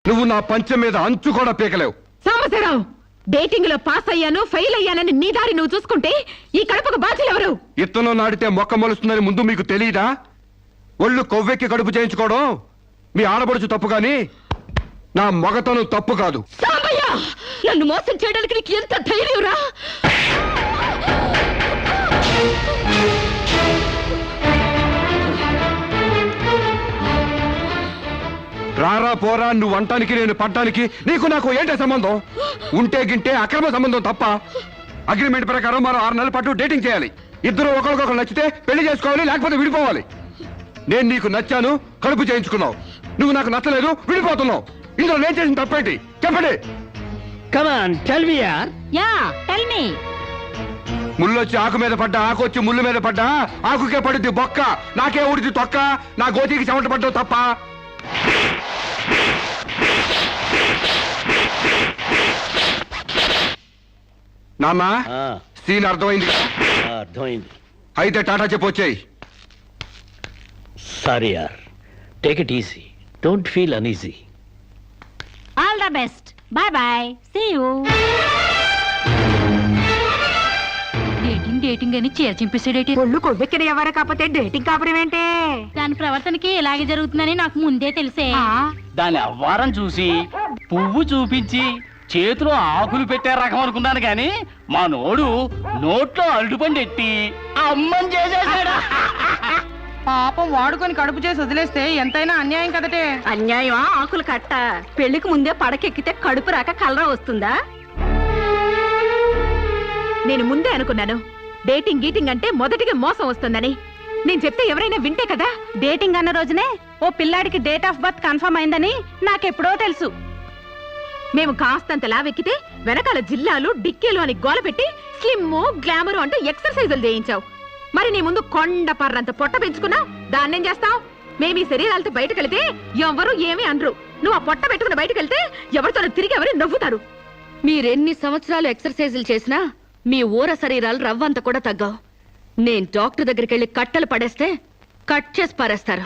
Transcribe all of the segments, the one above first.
నువ్వు నా పంచం మీద అంచు కూడా పీకలేవు. సాంబశివరావు, డేటింగ్ లో పాస్ అయ్యాను ఫెయిల్ అయ్యానని నీ దారి నువ్వు చూసుకుంటే ఈ కడుపుకు బాధ్యులు ఎవరు? ఇత్తనం నాటితే మొక్క మొలుస్తుందని ముందు మీకు తెలియదా? ఒళ్ళు కొవ్వెక్కి కడుపు చేయించుకోవడం మీ ఆడబడుచు తప్పు గాని నా మగతనం తప్పు కాదు. సాంబయ్య, నన్ను మోసం చేయడానికి నీకు ఎంత ధైర్యం రా? రారా పోరా నువ్వు అంటానికి నేను పడ్డానికి నీకు నాకు ఏంటే సంబంధం? ఉంటే గింటే అక్రమ సంబంధం తప్ప. అగ్రిమెంట్ ప్రకారం మనం 6 నెలల పాటు డేటింగ్ చేయాలి. ఇద్దరు ఒకరికొకరు నచ్చితే పెళ్లి చేసుకోవాలి, లేకపోతే విడిపోవాలి. నేను నీకు నచ్చాను, కడుపు చేయించుకున్నావు. నువ్వు నాకు నచ్చలేదు, విడిపోతున్నావు. ఇందులో నేను చేసిన తప్పేంటి చెప్పండి. ముళ్ళొచ్చి ఆకు మీద పడ్డా, ఆకు వచ్చి ముళ్ళు మీద పడ్డా, ఆకుకే పడుద్ది బొక్క, నాకే ఊడిది తొక్క. నా గోతికి చెమట పడ్డావు తప్ప. నాన్న, సీన్ అర్థమైంది? అర్థమైంది. అయితే టాటా చెప్పొచ్చాయి. సారీ యార్, take it easy, don't feel uneasy. All the best, bye bye, see you. Dating అని చీర చింపేసాడేటి. ఒళ్ళు కొవ్వెక్కిన ఎవరు కాకపోతే డేటింగ్ కాపురం ఏంటే? దాని ప్రవర్తనకి ఇలాగే జరుగుతుందని నాకు ముందే తెలిసే. దాని అవ్వారం చూసి పువ్వు చూపించి చేతిలో ఆకులు పెట్టే రకం అనుకున్నాను గాని మా నోడు నోట్లో అల్లుపండి ఎట్టి అమ్మని చేసేసాడు. పాపం వాడుకొని కడుపు చేసి వదిలేస్తే ఎంతైనా అన్యాయం కదటే. అన్యాయమా? ఆకులు కట్ట. పెళ్లికి ముందే పడకెక్కితే కడుపు రాక కలరా వస్తుందా? నేను ముందే అనుకున్నాను డేటింగ్ గీటింగ్ అంటే మొదటిగా మోసం వస్తుందని. నేను చెప్తే ఎవరైనా వింటే కదా. డేటింగ్ అన్న రోజునే ఓ పిల్లాడికి డేట్ ఆఫ్ బర్త్ కన్ఫర్మ్ అయిందని నాకెప్పుడో తెలుసు. మేము కాస్తంత లావెక్కితే వెనకాల జిల్లాలు డిక్కీలు అని గోల పెట్టి స్లిమ్ గ్లామర్ అంటూ ఎక్సర్సైజులు చేయించావు. మరి నీ ముందు కొండ పర్రంత పొట్ట పెంచుకున్నావు. దాన్నేం చేస్తావు? మేము ఈ శరీరాలతో బయటకెళ్తే ఎవరు ఏమీ అనరు. నువ్వు ఆ పొట్ట పెట్టుకుని బయటకెళ్తే ఎవరితో తిరిగి ఎవరు నవ్వుతారు. మీరెన్ని సంవత్సరాలు ఎక్సర్సైజులు చేసినా మీ ఊర శరీరాలు రవ్వంత కూడా తగ్గావు. నేను డాక్టర్ దగ్గరికి వెళ్ళి కట్టలు పడేస్తే కట్ చేసి పారేస్తారు.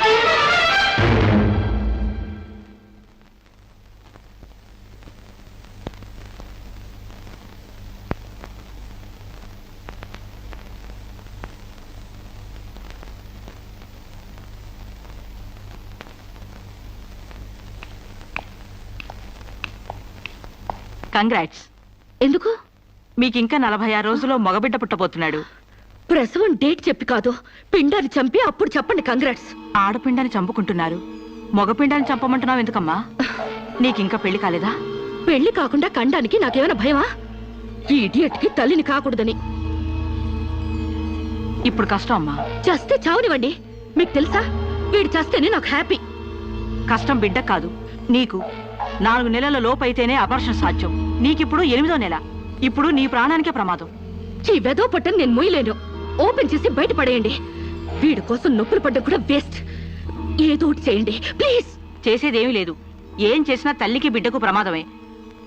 కంగ్రాట్స్. ఎందుకు? మీకింకా 46 రోజుల్లో మగబిడ్డ పుట్టబోతున్నాడు. ప్రసవం డేట్ చెప్పి కాదు, పిండాన్ని చంపి అప్పుడు చెప్పండి కంగ్రాట్స్. ఆడపిండాన్ని చంపుకుంటున్నారు, మగపిండాన్ని చంపమంటున్నావు ఎందుకమ్మా? నీకింకా పెళ్లి కాలేదా? పెళ్లి కాకుండా కండానికి నాకేమైనా భయమా? ఈ ఇడియట్ కి తల్లిని కాకూడదని. ఇప్పుడు కష్టం అమ్మా. చస్తే చావునివ్వండి. మీకు తెలుసా, వీడు చస్తేనే నాకు హ్యాపీ. కష్టం బిడ్డ కాదు నీకు. 4 నెలల లోపైతేనే అపర్షన్ సాధ్యం. నీకిప్పుడు 8వ నెల. ఇప్పుడు నీ ప్రాణానికే ప్రమాదం. ఈ వెదో పట్టని నేను మొయ్యలేను. ఓపెన్ చేసి బయట పడేయండి. వీడి కోసం నొప్పులు పడ్డం కూడా వేస్ట్. ఏదో ఒకటి చేయండి ప్లీజ్. చేసేదేమీ లేదు. ఏం చేసినా తల్లికి బిడ్డకు ప్రమాదమే.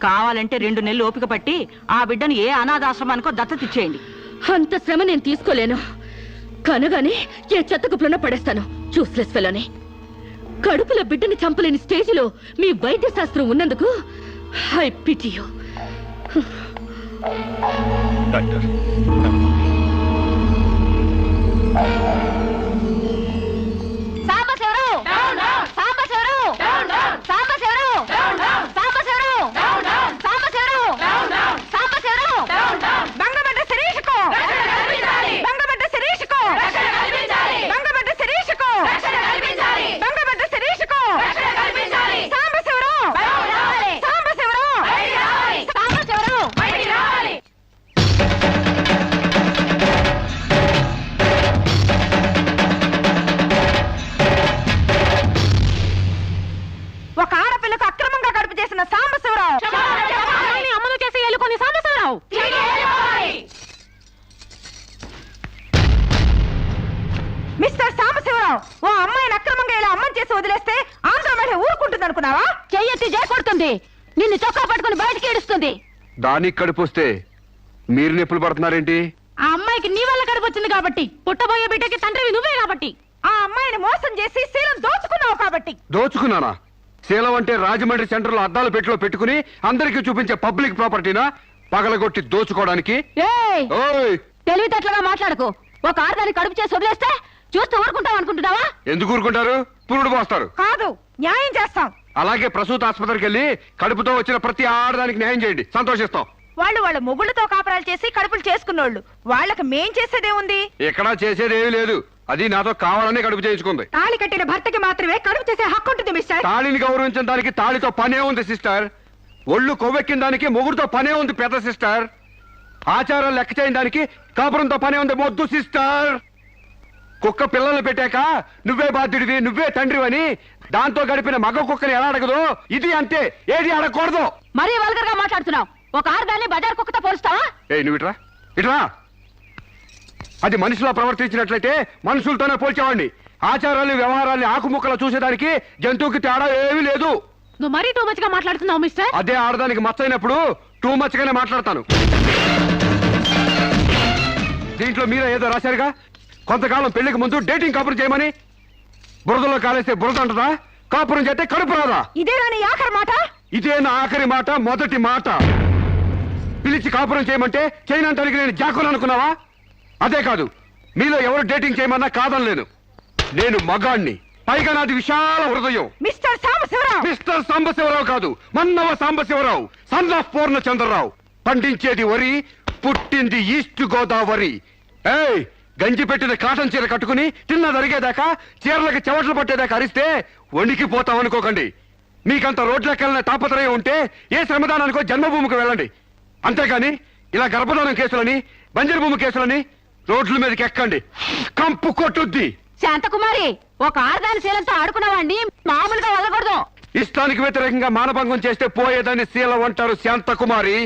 కావాలంటే 2 నెలలు ఓపిక పట్టి ఆ బిడ్డను ఏ అనాథాశ్రమానికో దత్తతిచ్చేయండి. అంత శ్రమ నేను తీసుకోలేను. కనగానే ఏ చెత్త కుప్పలోనో పడేస్తాను. చూస్లెస్ ఫెలోని. కడుపులో బిడ్డని చంపలేని స్టేజిలో మీ వైద్య శాస్త్రం ఉన్నందుకు I pity you. Doctor, Sambasivarao, Sambasivarao, Sambasivarao, Sambasivarao, Sambasivarao, Sambasivarao, బంగబడ్డ శిరీషకు, బంగబడ్డ శిరీషకు, బంగబడ్డ శిరీషకు, బంగబడ్డ శిరీషకు, సాంబశివరావు, సాంబశివరావు, సాంబశివరావు. ఒక ఆడపిల్లకు అక్రమంగా కడుపు చేసిన సాంబశివరావు, అమలు చేసి ఎలుకొని సాంబశివరావు. మిస్టర్ సాంబశివరావు, ఓ అమ్మాయిని అక్రమంగా ఇలా అమ్మని చేసి వదిలేస్తే ఆంధ్ర మహిళ ఊరుకుంటుంది అనుకున్నావా? చెయ్యెత్తి చేకొడుతుంది. నిన్ను చొక్కా పట్టుకుని బయటికి ఏడుస్తుంది. దానికి కడుపు వస్తే మీరు నొప్పులు పడుతున్నారేంటి? ఆ అమ్మాయికి నీ వల్ల కడుపు వచ్చింది కాబట్టి, పుట్టబోయే బిడ్డకి తండ్రివి నువ్వే కాబట్టి. ఆ అమ్మాయిని మోసం చేసి శీలం దోచుకున్నావు కాబట్టి. దోచుకున్నానా? శీలం అంటే రాజమండ్రి సెంటర్ లో అద్దాల పెట్టిలో పెట్టుకుని అందరికీ చూపించే పబ్లిక్ ప్రాపర్టీనా పగలగొట్టి దోచుకోవడానికి? ఏయ్ ఓయ్ తెలివితేటలుగా మాట్లాడుకో. ఒక ఆడదాన్ని కడుపు చేసి వదిలేస్తే చూస్తూ ఊరుకుంటాం అనుకుంటున్నావా? ఎందుకు ఊరుకుంటారు? పురుడు పోస్తారు. కాదు, న్యాయం చేస్తాం. అలాగే ప్రసూత ఆసుపత్రికి వెళ్ళి కడుపుతో వచ్చిన ప్రతి ఆడదానికి న్యాయం చేయండి, సంతోషిస్తాం. వాళ్ళ మొగుళ్ళతో కాపురాలు చేసి కడుపులు చేసుకున్నోళ్ళు, వాళ్ళకి మేం చేసేదేముంది? ఎక్కడా చేసేదేమీ లేదు. అది నాతో కావాలని కడుపు చేయించుకుంది. తాళి కట్టిన భర్తకి మాత్రమే కడుపు చేసే హక్కు ఉంటుంది మిస్టర్. తాళిని గౌరవించడానికి తాళితో పనే ఉంది సిస్టర్. ఒళ్ళు కొవ్వెక్కిన దానికి మొగుడుతో పనే ఉంది పెద్ద సిస్టర్. ఆచారాలు లెక్క చేయని దానికి కాపురంతో పనే ఉంది మొద్దు సిస్టర్. కుక్క పిల్లల్ని పెట్టాక నువ్వే బాధ్యుడివి, నువ్వే తండ్రివని దాంతో గడిపిన మగ కుక్కని ఎలా అడగదు, ఇది అంతే, ఏది అడగకూడదు. మరీ వల్గర్ గా మాట్లాడుతున్నావు. ఒక ఆడదాన్ని బజార్ కుక్కతో పోలుస్తావా? నువ్వు ఇట్రా ఇట్రా. అది మనిషిలో ప్రవర్తించినట్లయితే మనుషులతోనే పోల్చేవాడిని. ఆచారాలు వ్యవహారాల్ని ఆకుముక్కలు చూసేదానికి జంతువుకి తేడా ఏమీ లేదు. నువ్వు మరీ టూ మచ్ గా మాట్లాడుతున్నావు మిస్టర్. అదే ఆడదానికి మచ్చైనప్పుడు టూ మచ్ గానే మాట్లాడతాను. దీంట్లో మీరే ఏదో రాశారుగా, కొంతకాలం పెళ్లికి ముందు డేటింగ్ కాపురం చేయమని. బురదలో కాలేస్తే బురద అంటదా, కాపురం చేస్తే కడుపు రాదా? ఇదే నా ఆఖరి మాట. ఇదే నా ఆఖరి మాట, మొదటి మాట. పిలిచి కాపురం చేయమంటే చేయనంటానికి నేను జాకులు అనుకున్నావా? అదే కాదు, మీలో ఎవరు డేటింగ్ చేయమన్నా కాదనలేను. నేను మగాణ్ణి, పైగా నాది విశాల హృదయం. మిస్టర్ సాంబశివరావు. మిస్టర్ సాంబశివరావు కాదు, మన్నవ సాంబశివరావు, సన్ ఆఫ్ పూర్ణచంద్రరావు. పండించేది వరి, పుట్టింది ఈస్ట్ గోదావరి. ఏయ్, గంజి పెట్టిన కాటన్ చీర కట్టుకుని తిన్న జరిగేదాకా, చీరలకు చెవట్లు పట్టేదాకా అరిస్తే వణికిపోతాం అనుకోకండి. మీకంత రోడ్లకెళ్ళిన తాపత్రయం ఉంటే ఏ శ్రమదానానికో జన్మభూమికి వెళ్ళండి. అంతేగాని ఇలా గర్భధానం కేసులని, బంజరు భూమి కేసులని రోడ్ల మీదకి ఎక్కండి, కంపు కొట్టుద్ది. శాంతకుమారి, ఒక ఆడదాని శీలంతో ఆడుకున్నావాడిని మామూలుగా వదలకూడదు. ఇష్టానికి వ్యతిరేకంగా మానభంగం చేస్తే పోయేదాన్ని శీలం అంటారు శాంతకుమారి.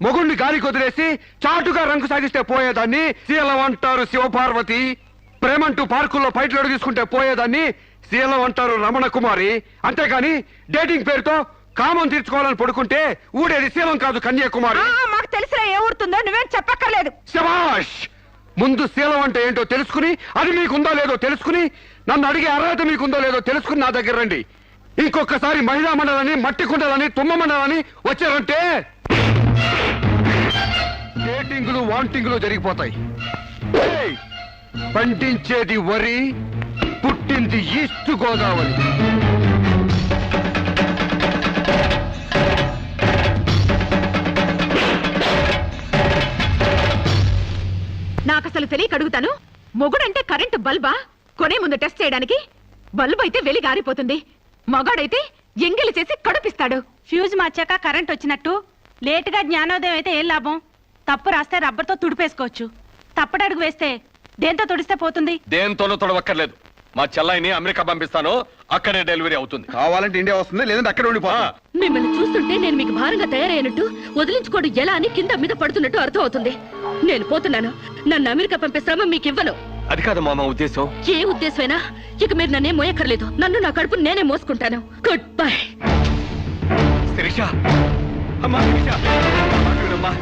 మొగుణ్ణి గాలికి వదిలేసి చాటుగా రంగు సాగిస్తే పోయేదాన్ని శీలం అంటారు శివపార్వతి. ప్రేమంటూ పార్కుల్లో పైట్లు తీసుకుంటే పోయేదాన్ని శీలం అంటారు రమణ కుమారి. అంతేగాని డేటింగ్ పేరుతో కామం తీర్చుకోవాలని పడుకుంటే ఊడేది శీలం కాదు కన్యాకుమారి. మాకు తెలిసిన ఏ ఊరుతుందో నువ్వేం చెప్పక్కర్లేదు. శభాష్! ముందు శీలం అంటే ఏంటో తెలుసుకుని, అది మీకుందో లేదో తెలుసుకుని, నన్ను అడిగే అర్హత మీకుందో లేదో తెలుసుకుని నా దగ్గర రండి. ఇంకొకసారి మహిళా మండలని, మట్టి కుండలని, తుమ్మ మండలని వచ్చారంటే డేటింగులు వాంటింగులు జరిగిపోతాయి. ఏయ్! పండించేది వరి, పుట్టింది ఈస్ట్ గోదావరి. నాకు అసలు తెలియక అడుగుతాను, మొగుడంటే కరెంటు బల్బా? కొనే ముందు టెస్ట్ చేయడానికి. బల్బు అయితే వెలి గారిపోతుంది, మగాడైతే ఎంగిలి చేసి కడుపిస్తాడు. ఫ్యూజ్ మార్చాక కరెంట్ వచ్చినట్టు లేటుగా జ్ఞానోదయం అయితే ఏం లాభం? తప్పు రాస్తే రబ్బర్తో తుడిపేసుకోవచ్చు. తప్పటడుగు వేస్తే దేంతో తుడిస్తే పోతుంది? దేంతోనూ తొడవక్కర్లేదు. మా చెల్లాయిని అమెరికా పంపిస్తాను, అక్కడే డెలివరీ అవుతుంది. కావాలంటే ఇండియా వస్తుంది, లేదంటే అక్కడ ఉండిపోతా. మిమ్మల్ని చూస్తుంటే నేను మీకు భారంగా తయారైనట్టు, వదిలించుకోవడం ఎలా అని కింద మీద పడుతున్నట్టు అర్థం అవుతుంది. నేను పోతున్నాను. నన్ను అమెరికా పంపే శ్రమ మీకు ఇవ్వను. అది కాదు మా ఉద్దేశం. ఏ ఉద్దేశమైనా ఇక మీరు నన్నే మోయక్కర్లేదు. నన్ను నా కడుపు నేనే మోసుకుంటాను. Good bye. శిరీష, అమ్మా శిరీష, అమ్మా.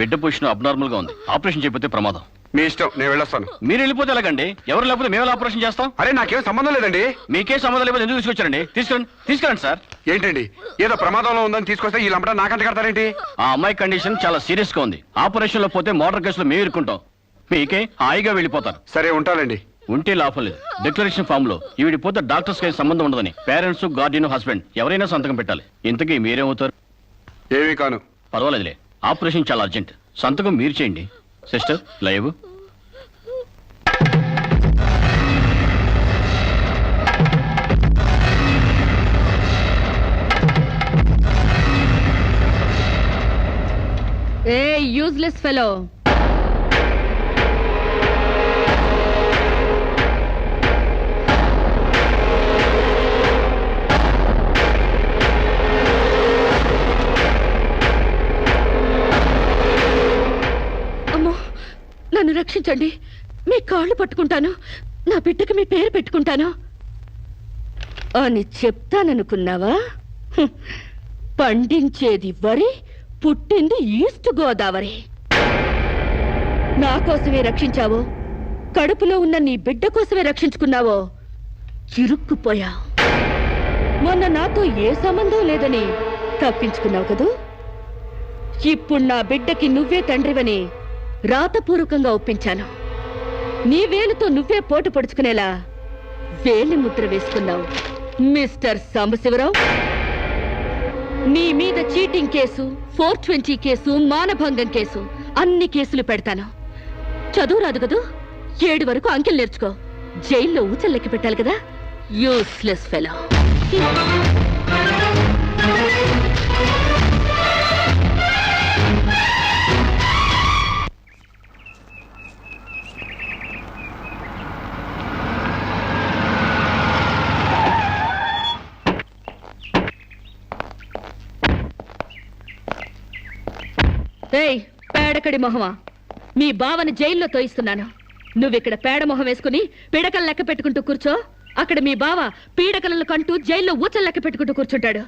బిడ్డ పొజిషన్ అబ్నార్మల్ గా ఉంది. ఆపరేషన్ చేయకపోతే ప్రమాదం. మీ ఇష్టం, నేను వెళ్ళొస్తాను. మీరు వెళ్ళిపోతే ఎలాగండి? ఎవరు లేకపోతే మేము ఆపరేషన్ చేస్తాం. అరే నాకేం సంబంధం లేదండి. మీకే సంబంధం లేకపోతే ఎందుకు తీసుకొచ్చారండి? తీసుకురండి సార్. ఏంటండి, ఏదో ప్రమాదంలో ఉందని తీసుకొస్తే ఈ లంపట నాకంట కడతారేంటి? ఆ అమ్మాయి కండిషన్ చాలా సీరియస్ గా ఉంది. ఆపరేషన్ లో పోతే మోటార్ కేసులో మేము ఇరుక్కుంటాం. మీకే హాయిగా వెళ్ళిపోతారు. సరే ఉంటానండి. ఉంటే లాభం లేదు. డిక్లరేషన్ ఫామ్ లో ఈవిడి పోతే డాక్టర్స్ కి సంబంధం ఉండదని పేరెంట్స్, గార్డియన్, హస్బెండ్ ఎవరైనా సంతకం పెట్టాలి. ఇంతకీ మీరేమవుతారు? ఏమీ కాను. పర్వాలేదులే, ఆపరేషన్ చాలా అర్జెంట్. సంతకం మీరు చేయండి. Sister live. ఏ యూజ్లెస్ ఫెలో, అమ్మో నన్ను రక్షించండి. మీ కాళ్ళు పట్టుకుంటాను, నా బిడ్డకి మీ పేరు పెట్టుకుంటాను అని చెప్తాననుకున్నావా? హ్మ్. పండించేది వరి, పుట్టింది ఈస్ట్ గోదావరి. నా కోసమే రక్షించావో, కడుపులో ఉన్న నీ బిడ్డ కోసమే రక్షించుకున్నావో ఇరుక్కుపోయా. మొన్న నాతో ఏ సంబంధం లేదని తప్పించుకున్నావు కదూ. ఇప్పుడు నా బిడ్డకి నువ్వే తండ్రివని రాతపూర్వకంగా ఒప్పించాను. నీ వేలుతో నువ్వే పోటు పొడుచుకునేలా వేలి ముద్ర వేసుకున్నావు మిస్టర్ సాంబశివరావు. నీ మీద చీటింగ్ కేసు, 420 కేసు, మానభంగం కేసు, అన్ని కేసులు పెడతాను. చదువు రాదు కదూ, 7 వరకు అంకెలు నేర్చుకో. జైల్లో ఊచల్లెక్కి పెట్టాలి కదా. Useless fellow. ఏయ్ పేడకడి మొహమా, మీ బావని జైల్లో తోయిస్తున్నాను. నువ్విక్కడ పేడ మొహం వేసుకుని పీడకలు లెక్క పెట్టుకుంటూ కూర్చో. అక్కడ మీ బావ పీడకలను కంటూ జైల్లో ఊచలు లెక్క పెట్టుకుంటూ కూర్చుంటాడు.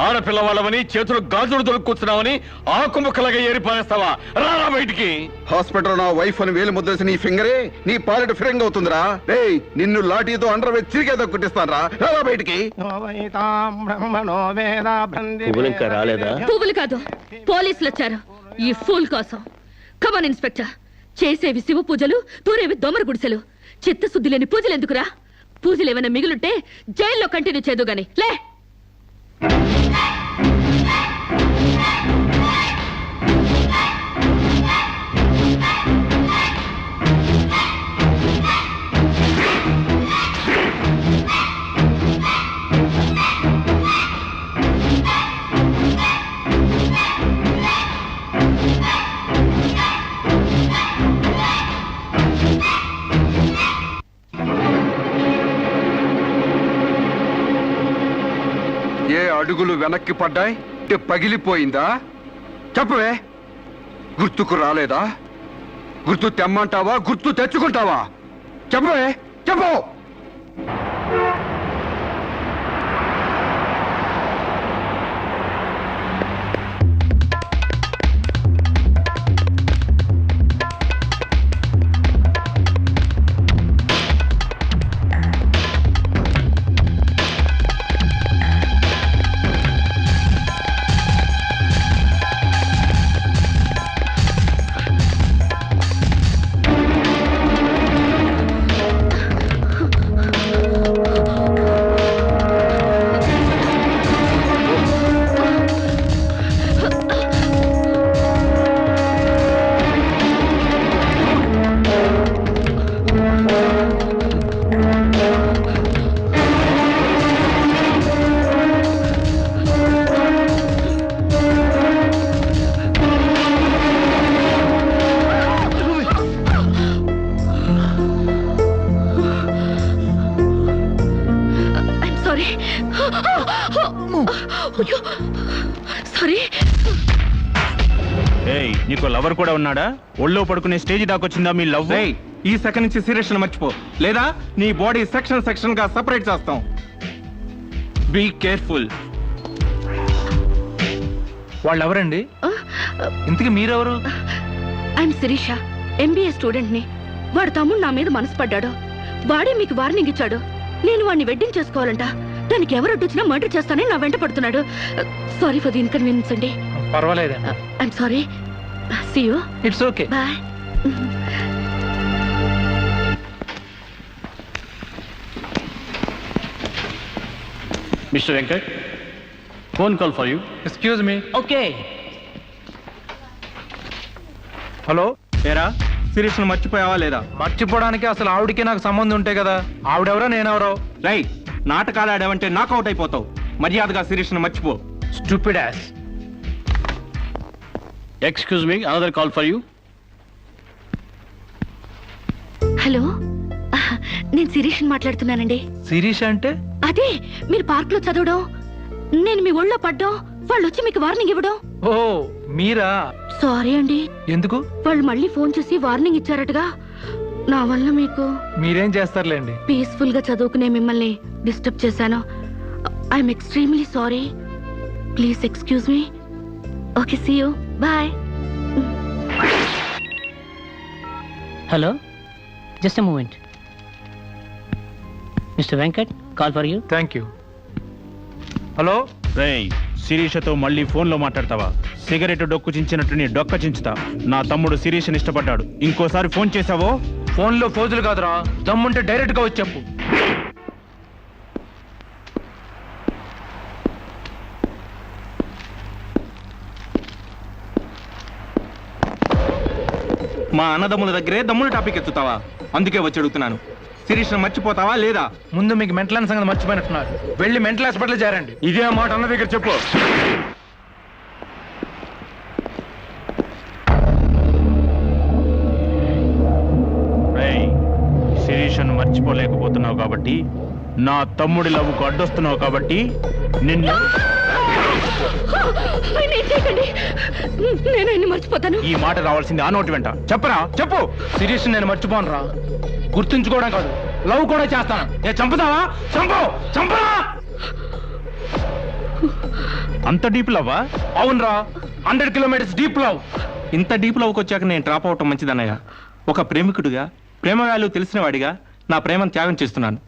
ఆడపిల్ల వాళ్ళవని చేతులు గాజులు దొరుకుతున్నావని ఆకు ముక్కలాగా ఏరి పారేస్తావా? రారా బయటికి. హాస్పిటల్ నా వైఫ్ అని వేలు ముద్రేసి నీ ఫింగరే నీ పాలిట ఫిరంగ్ అవుతుందిరా. ఏయ్ నిన్ను లాఠీతో అండర్ వేసి చిరిగేదో కుట్టిస్తాను రా. రారా బయటికి. పువ్వులు ఇంకా రాలేదా? పువ్వులు కాదు, పోలీసులు వచ్చారు ఈ ఫూల్ కోసం. Come on inspector. చేసేవి శివ పూజలు, తూరేవి దొమర గుడిసెలు. చిత్తశుద్ధి లేని పూజలు ఎందుకురా? పూజలు ఏమైనా మిగులుంటే జైల్లో కంటిన్యూ చేదు గాని లే. ఏ అడుగులు వెనక్కి పడ్డాయి? పగిలిపోయిందా? చెప్పవే. గుర్తుకు రాలేదా? గుర్తు తెమ్మంటావా, గుర్తు తెచ్చుకుంటావా? చెప్పవే, చెప్పు. సారీ. నీకు లవర్ కూడా ఉన్నాడా? ఒళ్ళో పడుకునే స్టేజ్ దాకొచ్చిందా మీ లవ్? ఈ సెకండ్ నుంచి సీరియస్ మర్చిపో, లేదా నీ బాడీ సెక్షన్ సెక్షన్ గా సెపరేట్ చేస్తాం. Be careful. వాళ్ళు ఎవరండి? ఇంతకీ మీరెవరు? ఐఎమ్ శిరీష, ఎంబీఏ స్టూడెంట్ ని. వాడు తమ్ముడు నా మీద మనసు పడ్డాడు. వాడే మీకు వార్నింగ్ ఇచ్చాడు. నేను వాడిని వెడ్డింగ్ చేసుకోవాలంట. దానికి ఎవరు అడ్డొచ్చినా మర్డర్ చేస్తానని నా వెంట పడుతున్నాడు. సారీ ఫర్ ది ఇన్కన్వీనియన్స్ అండి. పర్వాలేదండి. I'm sorry. See you. It's okay. Bye. Mister Venkat, phone call for you. Excuse me. Okay. Hello. ఏరా శిరీష్ను మర్చిపోయావా లేదా? మర్చిపోవడానికి అసలు ఆవిడకి నాకు సంబంధం ఉంటే కదా. ఆవిడెవరో నేనెవరో. రై, నాటకాలు ఆడావంటే నాకౌట్ అయిపోతావు. మర్యాదగా శిరీష్ను మర్చిపో. Stupid ass. Excuse me, another call for you. Hello, నేను శిరీష్ని మాట్లాడుతున్నానండి. శిరీష్ అంటే? అదే మీరు పార్క్ లో చదవడం, నేను మీ ఒళ్ళో పడ్డం, వాళ్ళు వచ్చి మీకు వార్నింగ్ ఇవ్వడం. ఓ మీరా? సారీ అండి. ఎందుకు? వాళ్ళు మళ్ళీ ఫోన్ చేసి వార్నింగ్ ఇచ్చారటగా. నా వల్ల మీకు. మీరేం చేస్తారులేండి. పీస్ఫుల్ గా చదువుకునే మిమ్మల్ని డిస్టర్బ్ చేశాను. I'm extremely sorry. Please excuse me. Okay, see you. Bye. Hello, just a moment. Mister Venkat, call for you. Thank you. Hello. రేయ్, శిరీషతో మళ్ళీ ఫోన్లో మాట్లాడతావా? సిగరెట్ డొక్కు చించినట్టు నీ డొక్క చించుతా. నా తమ్ముడు శిరీష్ని ఇష్టపడ్డాడు. ఇంకోసారి ఫోన్ చేసావో ఫోన్లో ఫోజులు కాదురా, దమ్ముంటే డైరెక్ట్ గా వచ్చి చెప్పు. మా అన్నదమ్ముల దగ్గరే దమ్ముల టాపిక్ ఎత్తుతావా? అందుకే వచ్చి అడుగుతున్నాను. శిరీష్ను మర్చిపోతావా లేదా? ముందు మీకు మెంటల్ సంగతి మర్చిపోయినట్టున్నారు. వెళ్ళి మెంటల్ హాస్పిటల్ చేరండి. ఇదే మాట అన్న దగ్గర చెప్పు. రేయ్, శిరీషను మర్చిపోలేకపోతున్నావు కాబట్టి, నా తమ్ముడి లవ్వుకు అడ్డొస్తున్నావు కాబట్టి నిన్ను. నేను ఆయన్ని మర్చిపోతాను. ఈ మాట రావాల్సింది ఆ నోటి వెంట. చెప్పరా, చెప్పు. శిరీష్ నేను మర్చిపోను రా. గుర్తుంచుకోవడం కాదు, లవ్ కూడా చేస్తాను. చంపుతావా? చంపు, చంపరా. అంత డీప్ లవ్వా? అవునరా, 100 కిలోమీటర్స్ డీప్ లవ్. ఇంత డీప్ లవ్కి వచ్చాక నేను డ్రాప్ అవటం మంచిదన్నయ్య. ఒక ప్రేమికుడిగా, ప్రేమ వాల్యూ తెలిసిన వాడిగా నా ప్రేమను త్యాగం చేస్తున్నాను.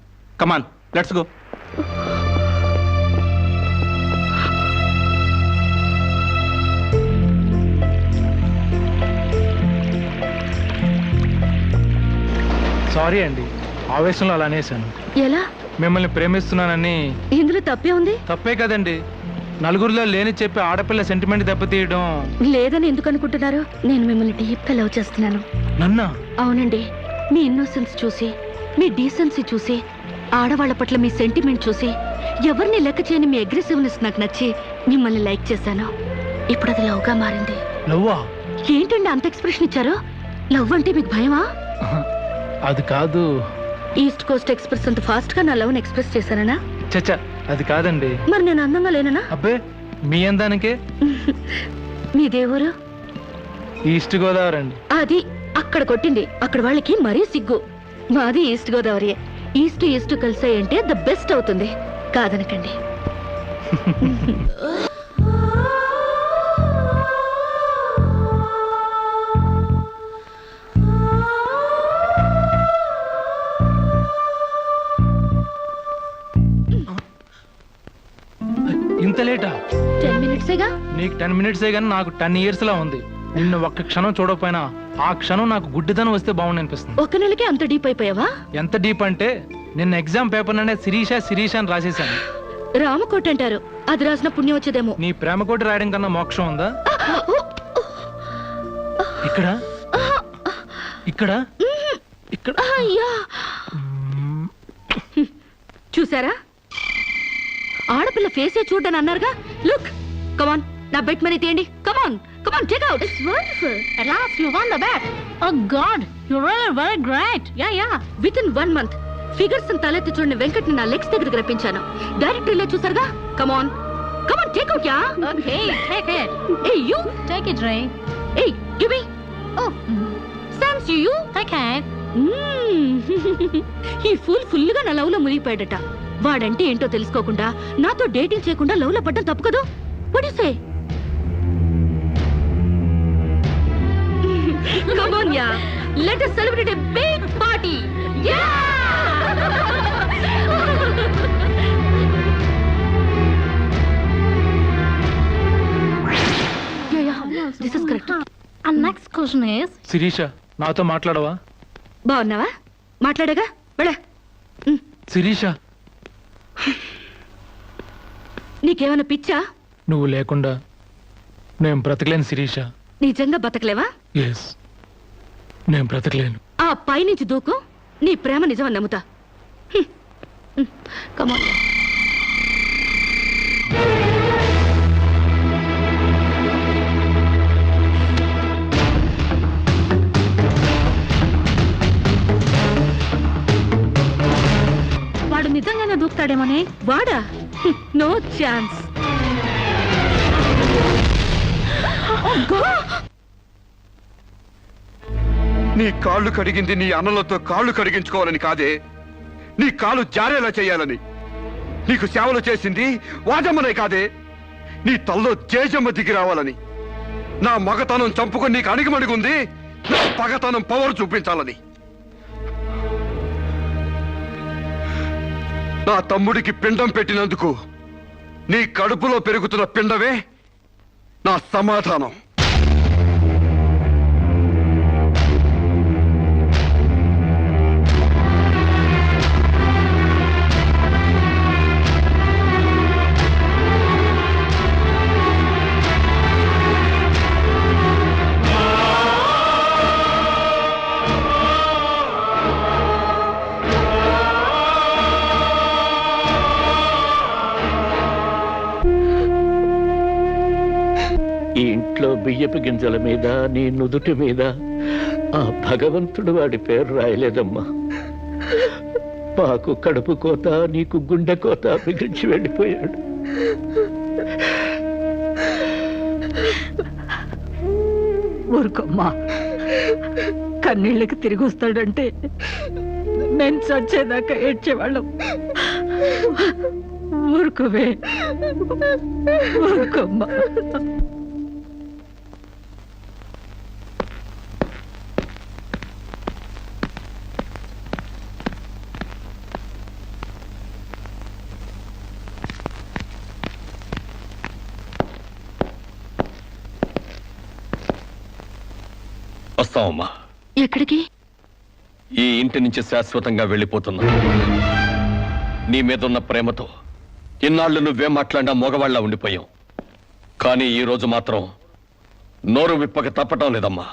కమాన్, లెట్స్ గో. సారీ అండి, ఆవేశంలో అలా అనేసాను. ఎలా? మిమ్మల్ని ప్రేమిస్తున్నానని. ఇందులో తప్పే ఉంది? తప్పే కదండి. నలుగురిలో లేని చెప్పి ఆడపిల్ల సెంటిమెంట్ దెబ్బతీయడం. లేదని ఎందుకు అనుకుంటున్నారు? నేను మిమ్మల్ని డీప్ గా లవ్ చేస్తున్నాను. నన్నా? అవునండి. మీ ఇన్నోసెన్స్ చూసి, మీ డీసెన్సీ చూసి, ఆడవాళ్ల పట్ల మీ సెంటిమెంట్ చూసి, ఎవరిని లెక్క చేయని మీ అగ్రెసివ్నెస్ నాకు నచ్చి మిమ్మల్ని లైక్ చేశాను. ఇప్పుడు అది లవ్ గా మారింది. లవ్వా? ఏంటండి అంత ఎక్స్ప్రెషన్ ఇచ్చారు? లవ్ అంటే మీకు భయమా? అది కాదు. ఈస్ట్ కోస్ట్ ఎక్స్ప్రెస్ అంత ఫాస్ట్ గా నా లవ్ ఎక్స్ప్రెస్ చేశానా? చచ్చా, అది కాదండి. మరి నేను అందంగా లేనా? అబ్బే, మీ అందానికే. మీ దేవురు? ఈస్ట్ గోదావరి అండి. అది అక్కడ కొట్టింది. అక్కడ వాళ్ళకి మరీ సిగ్గు. మాది ఈస్ట్ గోదావరి. ఈస్ట్ ఈస్ట్ కలిసాయంటే ద బెస్ట్ అవుతుంది. కాదనకండి. ఇంత లేటా? 10 మినిట్సేగా. నీకు 10 మినిట్సే కానీ నాకు 10 years లా ఉంది. నిన్ను ఒక్క క్షణం చూడకపోయినా ఆ క్షణం నాకు గుడ్డిదనం వస్తే బాగుండి అనిపిస్తుంది. ఒక నెలకి అంత డీప్ అయిపోయావా? ఎంత డీప్ అంటే నిన్న ఎగ్జామ్ పేపర్ ననే శిరీష అని రాసేసాను. రామకోట అంటారు, అది రాసిన పుణ్యం వచ్చేదేమో. నీ ప్రేమ కోటి రాయడం కన్నా మోక్షం ఉందా? ఇక్కడ ఇక్కడ ఇక్కడ. అయ్యా, చూసారా? ఆడపిల్ల ఫేసే చూడని అన్నారుగా. లుక్, కమాన్, నా బెట్ మనీ తీయండి. Come on, come on, take out. It's wonderful. At last you won the bet. Oh God, you're really very great. Yeah. With in 1 month figures తలెత్తి చూడని వెంకట్ ని నా లెగ్స్ దగ్గరికి రప్పించాను. డైరెక్టరీలో చూసారుగా. Come on, come on, take out. Yeah. Okay, take it. Hey you, Take it, Ray. Hey give me. Oh, సామ్స్ you. take it. ఈ ఫుల్ గా నా లవ్ లో మునిగిపోయాడట. వాడంటే ఏంటో తెలుసుకోకుండా నాతో డేటింగ్ చేయకుండా లవ్ లో పడ్డం తప్పు కదా? What you say? Come on, yeah. Let us celebrate a big party. Yeah! Question is Shirisha నాతో మాట్లాడవా? బాగున్నావా? మాట్లాడగా వెళ్ళ. శిరీష నీకేమైనా పిచ్చా? నువ్వు లేకుండా నేను బ్రతకలేను శిరీష. నిజంగా బతకలేవా? ఎస్, నేను బ్రతకలేను. ఆ పైనుంచి దూకు, నీ ప్రేమ నిజమని నమ్ముతా. కమాన్. వాడు నిజంగానే దూకుతాడేమోనే. వాడా? No chance. నీ కాళ్ళు కడిగింది నీ అన్నలతో కాళ్ళు కడిగించుకోవాలని కాదే, నీ కాళ్ళు జారేలా చేయాలని. నీకు సేవలు చేసింది వాజమ్మనే కాదే, నీ తల్లో జేజమ్మ దిగి రావాలని. నా మగతనం చంపుకొని నీకు అణిగిమణిగుంది నా పగతనం పవర్ చూపించాలని. నా తమ్ముడికి పిండం పెట్టినందుకు నీ కడుపులో పెరుగుతున్న పిండమే నా సమాధానం. ఈ ఇంట్లో బియ్యపు గింజల మీద నీ నుదుటి మీద ఆ భగవంతుడు వాడి పేరు రాయలేదమ్మా. మాకు కడుపు కోత, నీకు గుండె కోత మిగిల్చి వెళ్ళిపోయాడు. ఊరుకోమ్మా, కన్నీళ్ళకి తిరిగి వస్తాడంటే నేను చచ్చేదాకా ఏడ్చేవాళ్ళం. ఊరుకోవే, ఊరుకోమ్మా. వస్తావమ్మా. ఎక్కడికి? ఈ ఇంటి నుంచి శాశ్వతంగా వెళ్ళిపోతున్నా. నీ మీదున్న ప్రేమతో ఇన్నాళ్ళు నువ్వే మాట్లాడినా మగవాళ్ళ ఉండిపోయాం. కానీ ఈ రోజు మాత్రం నోరు విప్పక తప్పటం లేదమ్మా.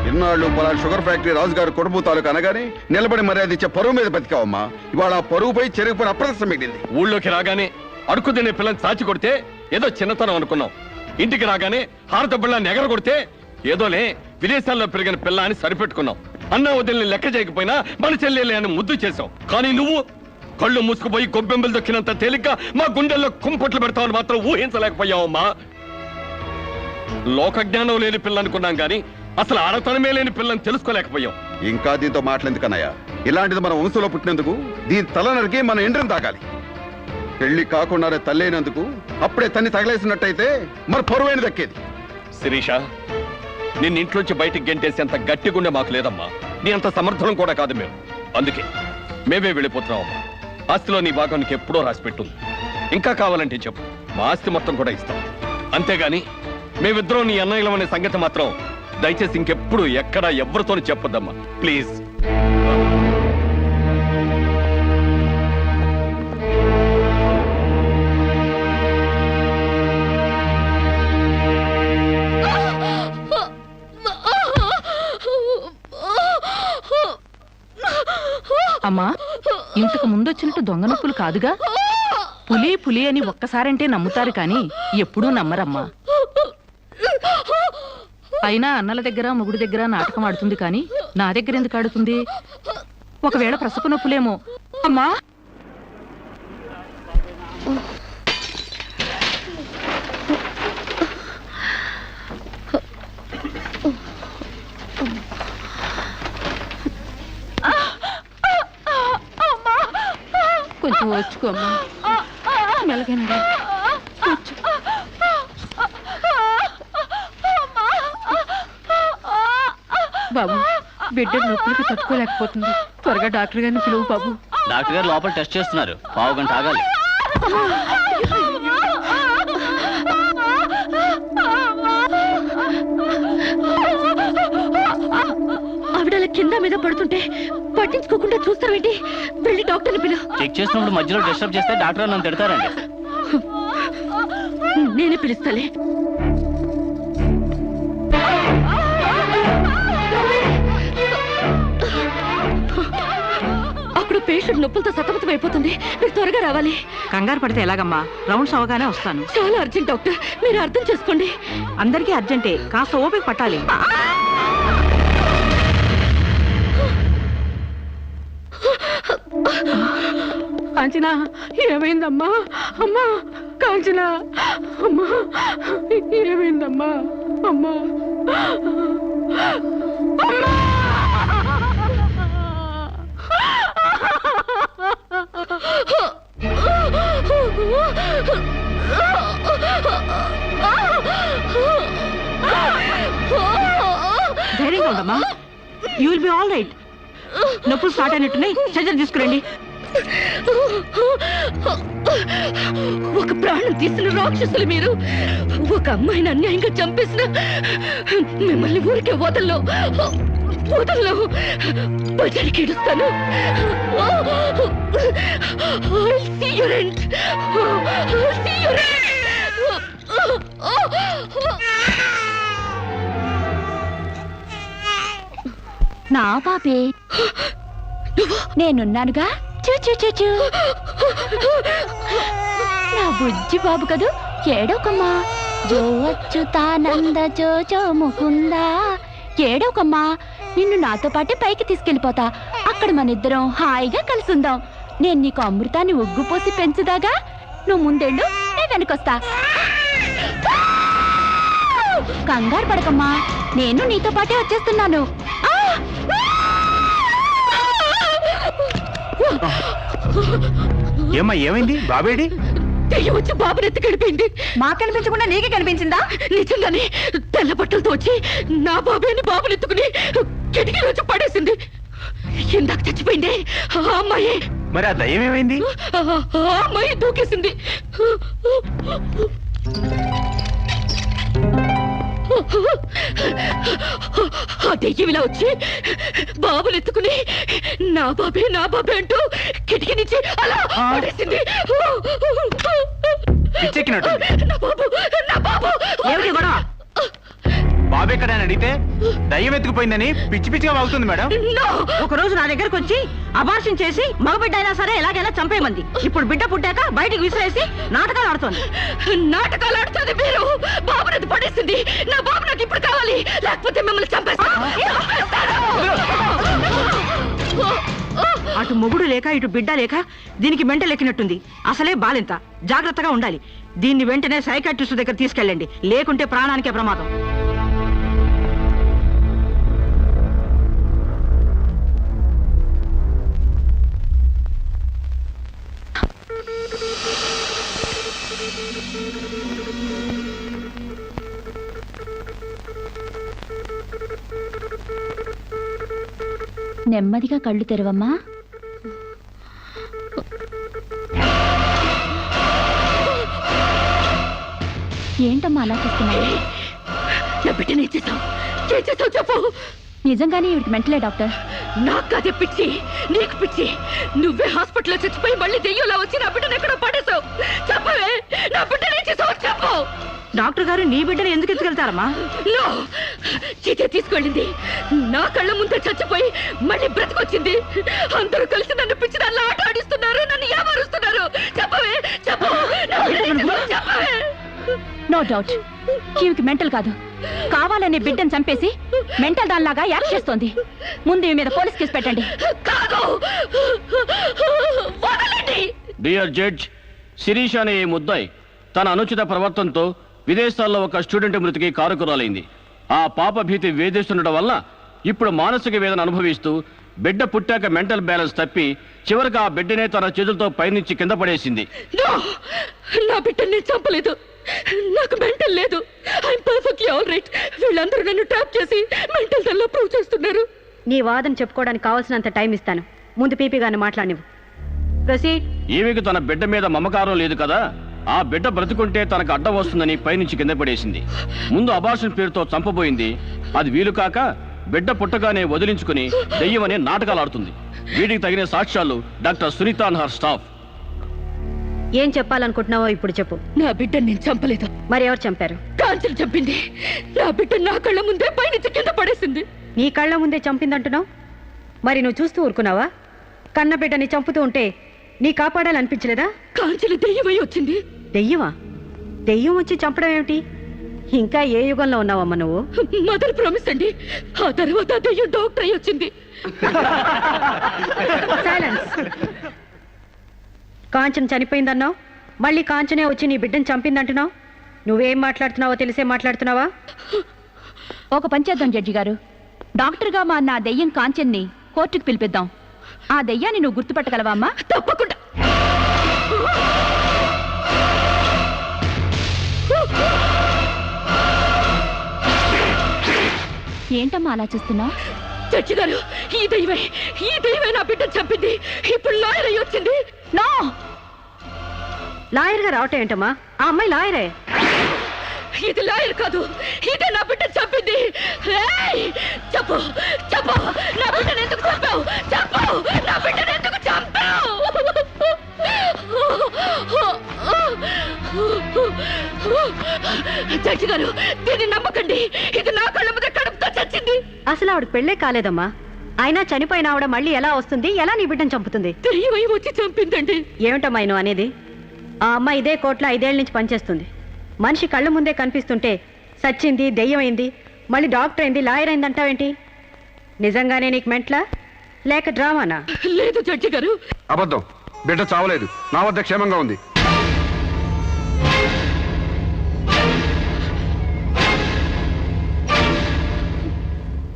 ఇన్నాళ్ళు పలానా షుగర్ ఫ్యాక్టరీ రాజుగారు కొడుపు తాలూకు అనగానే నిలబడి మర్యాద ఇచ్చే పరువు మీద బతికావమ్మా. ఇవాళ ఆ పరుగుపై చెరుగుపై అప్రదర్శన మిగిలింది. ఊళ్ళోకి రాగానే అడుకు తినే పిల్లని చాచి కొడితే ఏదో చిన్నతనం అనుకున్నాం. ఇంటికి రాగానే హారత బిళ్ళని ఎగర కొడితే ఏదోలే విదేశాల్లో పెరిగిన పిల్ల అని సరిపెట్టుకున్నాం. అన్న వదిలిని లెక్క చేయకపోయినా మన చెల్లెలే అని ముద్దు చేశావు. కానీ నువ్వు కళ్ళు మూసుకుపోయి గొబ్బెంబలు దొక్కినంత తేలిక మా గుండెల్లో కుంపట్లు పెడతావని మాత్రం ఊహించలేకపోయావమ్మా. లోకజ్ఞానం లేని పిల్ల అనుకున్నాం కానీ అసలు ఆడతనమే లేని పిల్లని తెలుసుకోలేకపోయాం. ఇంకా దీంతో మాట్లాడేందుకన్నయ్య, ఇలాంటిది మన వంశంలో పుట్టినందుకు దీని తల నరికి మన ఎండ్రం తాగాలి. పెళ్లి కాకుండానే తల్లైనందుకు అప్పుడే తన్ని తగలేసినట్టయితే మన పరువైన దక్కేది. శిరీష, నిన్న ఇంట్లోంచి బయటికి గెంటేసేంత గట్టి గుండె మాకు లేదమ్మా. నీ అంత సమర్థనం కూడా కాదు మేము. అందుకే మేమే వెళ్ళిపోతున్నామమ్మా. ఆస్తిలో నీ భాగానికి ఎప్పుడో రాసిపెట్టుంది. ఇంకా కావాలంటే చెప్పు, మా ఆస్తి మొత్తం కూడా ఇస్తాం. అంతేగాని మేమిద్దరం నీ అన్నయ్యలం అనే సంగతి మాత్రం దయచేసి ఇంకెప్పుడు ఎక్కడ ఎవరితోని చెప్పొద్దమ్మా, ప్లీజ్. అమ్మా, ఇంతకు ముందొచ్చినట్టు దొంగ నొప్పులు కాదుగా? పులి పులి అని ఒక్కసారంటే నమ్ముతారు కానీ ఎప్పుడూ నమ్మరమ్మా. అయినా అన్నల దగ్గర మొగుడి దగ్గర నాటకం ఆడుతుంది కానీ నా దగ్గర ఎందుకు ఆడుతుంది? ఒకవేళ ప్రసవ నొప్పులేమో. అమ్మా, కొంచెం వచ్చుకోమ్మా, మెలగనగా బాబు, బిడ్డ నొప్పులకి తట్టుకోలేకపోతుంది. త్వరగా డాక్టర్ గారిని పిలువు బాబు. డాక్టర్ గారు లోపల టెస్ట్ చేస్తున్నారు. పావు గంట ఆగాలి. కింద మీద పడుతుంటే పట్టించుకోకుండా చూస్తావేంటి? వెళ్ళి డాక్టర్ని పిలు. చెక్ చేసినప్పుడు మధ్యలో డిస్టర్బ్ చేస్తే డాక్టర్ నన్ను తిడతారండి. నేనే పిలుస్తాలే. అక్కడ పేషెంట్ నొప్పులతో సతమతం అయిపోతుంది. మీరు త్వరగా రావాలి. కంగారు పడితే ఎలాగమ్మా? రౌండ్స్ అవగానే వస్తాను. చాలా అర్జెంట్ డాక్టర్, మీరు అర్థం చేసుకోండి. అందరికీ అర్జెంటే, కాస్త ఓపిక పట్టాలి. కాంచనా, ఏమైందమ్మా? అమ్మా కాంచనా, అమ్మా ఏమైందమ్మా? అమ్మా అమ్మా! ధైర్యంగా ఉండమ్మా. You will be all right. నొప్పులు స్టార్ట్ అయినట్టున్నాయి, సర్జరీ తీసుకురండి. ఒక ప్రాణం తీసిన రాక్షసులు మీరు. ఒక అమ్మాయిని అన్యాయంగా చంపేసిన మిమ్మల్ని ఊరికే వదల్లో బజారికి ఇడుస్తాను. నా పాపే, నేనున్నానుగా. చూ నా బుజ్జి బాబు కదూ, ఏడోకమ్మా. జో అచ్యుతానంద జో జో ముకుందా. ఏడోకమ్మా, నిన్ను నాతో పాటే పైకి తీసుకెళ్ళిపోతా. అక్కడ మన ఇద్దరం హాయిగా కలుసుందాం. నేను నీకు అమృతాన్ని ఉగ్గుపోసి పెంచుదాగా. నువ్వు ముందెళ్ళు, నేను వెనకొస్తా. కంగారు పడకమ్మా, నేను నీతో పాటే వచ్చేస్తున్నాను. ఏమ్మా, ఏమైంది? బాబేడి? దెయ్యం వచ్చి బాబుని ఎత్తి గడిపోయింది. మాకు కనిపించకుండా నీకే కనిపించిందా? నిజంగానే తెల్ల బట్టలతో వచ్చి నా బాబేని బాబుని ఎత్తుకుని కిటికీలో వచ్చి పడేసింది. ఇందాక చచ్చిపోయింది ఆ అమ్మాయి. మరి ఆ దయ్యం ఏమైంది? ఆ అమ్మాయి దూకేసింది. ఆ దెయ్యం ఇలా వచ్చి బాబుని ఎత్తుకుని నా బాబే అంటూ కిటికీ నుంచి అలా పడేసింది. పిచ్చెక్కినట్టు. నా బాబు ఏమిటి గొడవ? బాబు ఎక్కడని అడిగితే దయ్యం ఎత్తుకుపోయిందని పిచ్చి పిచ్చిగా వాగుతుంది మేడం. ఒక రోజు నా దగ్గరకు వచ్చి అబార్షన్ చేసి మగబిడ్డ అయినా సరే ఎలాగైనా చంపేయమంది. ఇప్పుడు బిడ్డ పుట్టాక బయటికి విసిరేసి నాటకాలు ఆడుతోంది. నాటకాలు ఆడుతుంది మీరు. బాబునది పడేసింది. నా బాబు నాకు ఇప్పుడు కావాలి, లేకపోతే మిమ్మల్ని చంపేస్తాను. అటు మొగుడు లేక ఇటు బిడ్డ లేక దీనికి మెంటల్ ఎక్కినట్టుంది. అసలే బాలింత, జాగ్రత్తగా ఉండాలి. దీన్ని వెంటనే సైకాట్రిస్ట్ దగ్గర తీసుకెళ్ళండి, లేకుంటే ప్రాణానికే ప్రమాదం. నెమ్మదిగా కళ్ళు తెరవమ్మా. ఏంటమ్మా అలా చూస్తున్నావు? నా బిడ్డని ఏం చేసావు చెప్పు. నిజంగానే ఇవిడికి మెంటలే డాక్టర్. నాకు అదే పిచ్చి, నీకు పిచ్చి. నువ్వే హాస్పిటల్లో చచ్చిపోయి మళ్ళీ దెయ్యంలా వచ్చి నా బిడ్డను ఎక్కడో పడేసావు. చెప్పవే, నా బిడ్డని ఏం చేసావు చెప్పు. డాక్టర్ గారు నీ బిడ్డను ఎందుకు ఎత్తుకెళ్తారమ్మా? చీతే తీసుకెళ్ళింది. నా కళ్ళ ముందే చచ్చిపోయి మళ్ళీ బ్రతికొచ్చింది. అందరూ కలిసి నన్ను పిచ్చి దానిలో ఆట ఆడిస్తున్నారు, నన్ను ఏమారుస్తున్నారు. చెప్పవే చెప్పు. చెప్పవే. నో డౌట్, ఈవికి మెంటల్ కాదు, కావాలనే బిడ్డను చంపేసి మెంటల్ దానిలాగా యాక్ట్ చేస్తోంది. ముందు ఈమె మీద పోలీస్ కేసు పెట్టండి. డియర్ జడ్జ్, శిరీష్ అనే ఈ ముద్దాయి తన అనుచిత ప్రవర్తనతో విదేశాల్లో ఒక స్టూడెంట్ మృతికి కారకురాలైంది. ఆ పాప భీతి వేధిస్తుండటం వల్ల ఇప్పుడు మానసిక వేదన అనుభవిస్తూ బిడ్డ పుట్టాక మెంటల్ బ్యాలెన్స్ తప్పి చివరికి ఆ బిడ్డనే తన చేతులతో పైనుంచి కింద పడేసింది. నా బిడ్డని చంపలేదు, నాకు మెంటల్ లేదు. I'm perfectly all right. వీళ్ళందరూ నన్ను ట్రాప్ చేసి మెంటల్ దానిలో ప్రూవ్ చేస్తున్నారు. నీ వాదన చెప్పుకోవడానికి కావాల్సినంత టైం ఇస్తాను. ముందు పీపీ గారిని మాట్లాడినవు. ప్రొసీడ్. ఈమెకు తన బిడ్డ మీద మమకారం లేదు కదా, ఆ బిడ్డ బ్రతుకుంటే తనకు అడ్డం వస్తుందని పైనుంచి కింద పడేసింది. ముందు అబార్షన్ పేరుతో చంపబోయింది. అది వీలు కాక బిడ్డ పుట్టగానే వదిలించుకుని దెయ్యమనే నాటకాలు ఆడుతుంది. వీటికి తగిన సాక్ష్యాలు doctor Sunitha and her staff. ఏం చెప్పాలనుకుంటున్నావో ఇప్పుడు చెప్పు. నా బిడ్డని నేను చంపలేదు. మరి ఎవరు చంపారు? కాంచెలు చంపింది. నా బిడ్డ నా కళ్ళ ముందే పైనుంచి కింద పడేసింది. నీ కళ్ళ ముందే చంపిందంటున్నావు, మరి నువ్వు చూస్తూ ఊరుకున్నావా? కన్న బిడ్డని చంపుతూ ఉంటే నీ కాపాడాలనిపించలేదా? కాంచెలు దెయ్యమై వచ్చింది. దెయ్యమా? దెయ్యం వచ్చి చంపడం ఏమిటి? ఇంకా ఏ యుగంలో ఉన్నావమ్మా నువ్వు? మదర్ ప్రామిస్ అండి. ఆ తర్వాత దెయ్యం డాక్టర్ అయి వచ్చింది. సైలెన్స్. కాంచన చనిపోయిందన్నావు, మళ్ళీ కాంచనే వచ్చి నీ బిడ్డను చంపిందంటున్నావు. నువ్వేం మాట్లాడుతున్నావో తెలిసే మాట్లాడుతున్నావా? ఒక పని చేద్దాం జడ్జి గారు, డాక్టర్గా మా నా దెయ్యం కాంచెన్ని కోర్టుకు పిలిపిద్దాం. ఆ దెయ్యాన్ని నువ్వు గుర్తుపట్టగలవా అమ్మా? తప్పకుండా. ఏంటమ్మా అలా చూస్తున్నావు? జడ్జి గారు, ఈ దెయ్యమే నా బిడ్డను చంపింది. ఇప్పుడు లాయర్ అయి వచ్చింది. నో, లాయర్గా రావటం ఏంటమ్మా? ఆ అమ్మాయి లాయరే. ఇది లాయర్ కాదు, ఇదే నా బిడ్డ చంపింది. చెప్పు చెప్పు, నా బిడ్డను ఎందుకు చంపావు? చెప్పు, నా బిడ్డను ఎందుకు చంపావు? జడ్జి గారు, దీన్ని నమ్మకండి. ఇది నా కళ్ళ మీద కడుపుతో చచ్చింది. అసలు ఆవిడ పెళ్ళే కాలేదమ్మా. అయినా చనిపోయిన ఆవిడ మళ్ళీ ఎలా వస్తుంది? ఎలా నీ బిడ్డను చంపుతుంది? దెయ్యమై వచ్చి చంపిందండి. ఏమిటమ్మా నువ్వు అనేది? ఆ అమ్మాయి ఇదే కోర్టులో 5 ఏళ్ల నుంచి పనిచేస్తుంది. మనిషి కళ్ళ ముందే కనిపిస్తుంటే సచ్చింది, దెయ్యమైంది, మళ్ళీ డాక్టర్ అయింది, లాయర్ అయింది అంటావేంటి? నిజంగానే నీకు మెంట్లా లేక డ్రామానా? లేదు జడ్జి గారు, అబద్ధం. బిడ్డ చావలేదు, నా వద్ద క్షేమంగా ఉంది.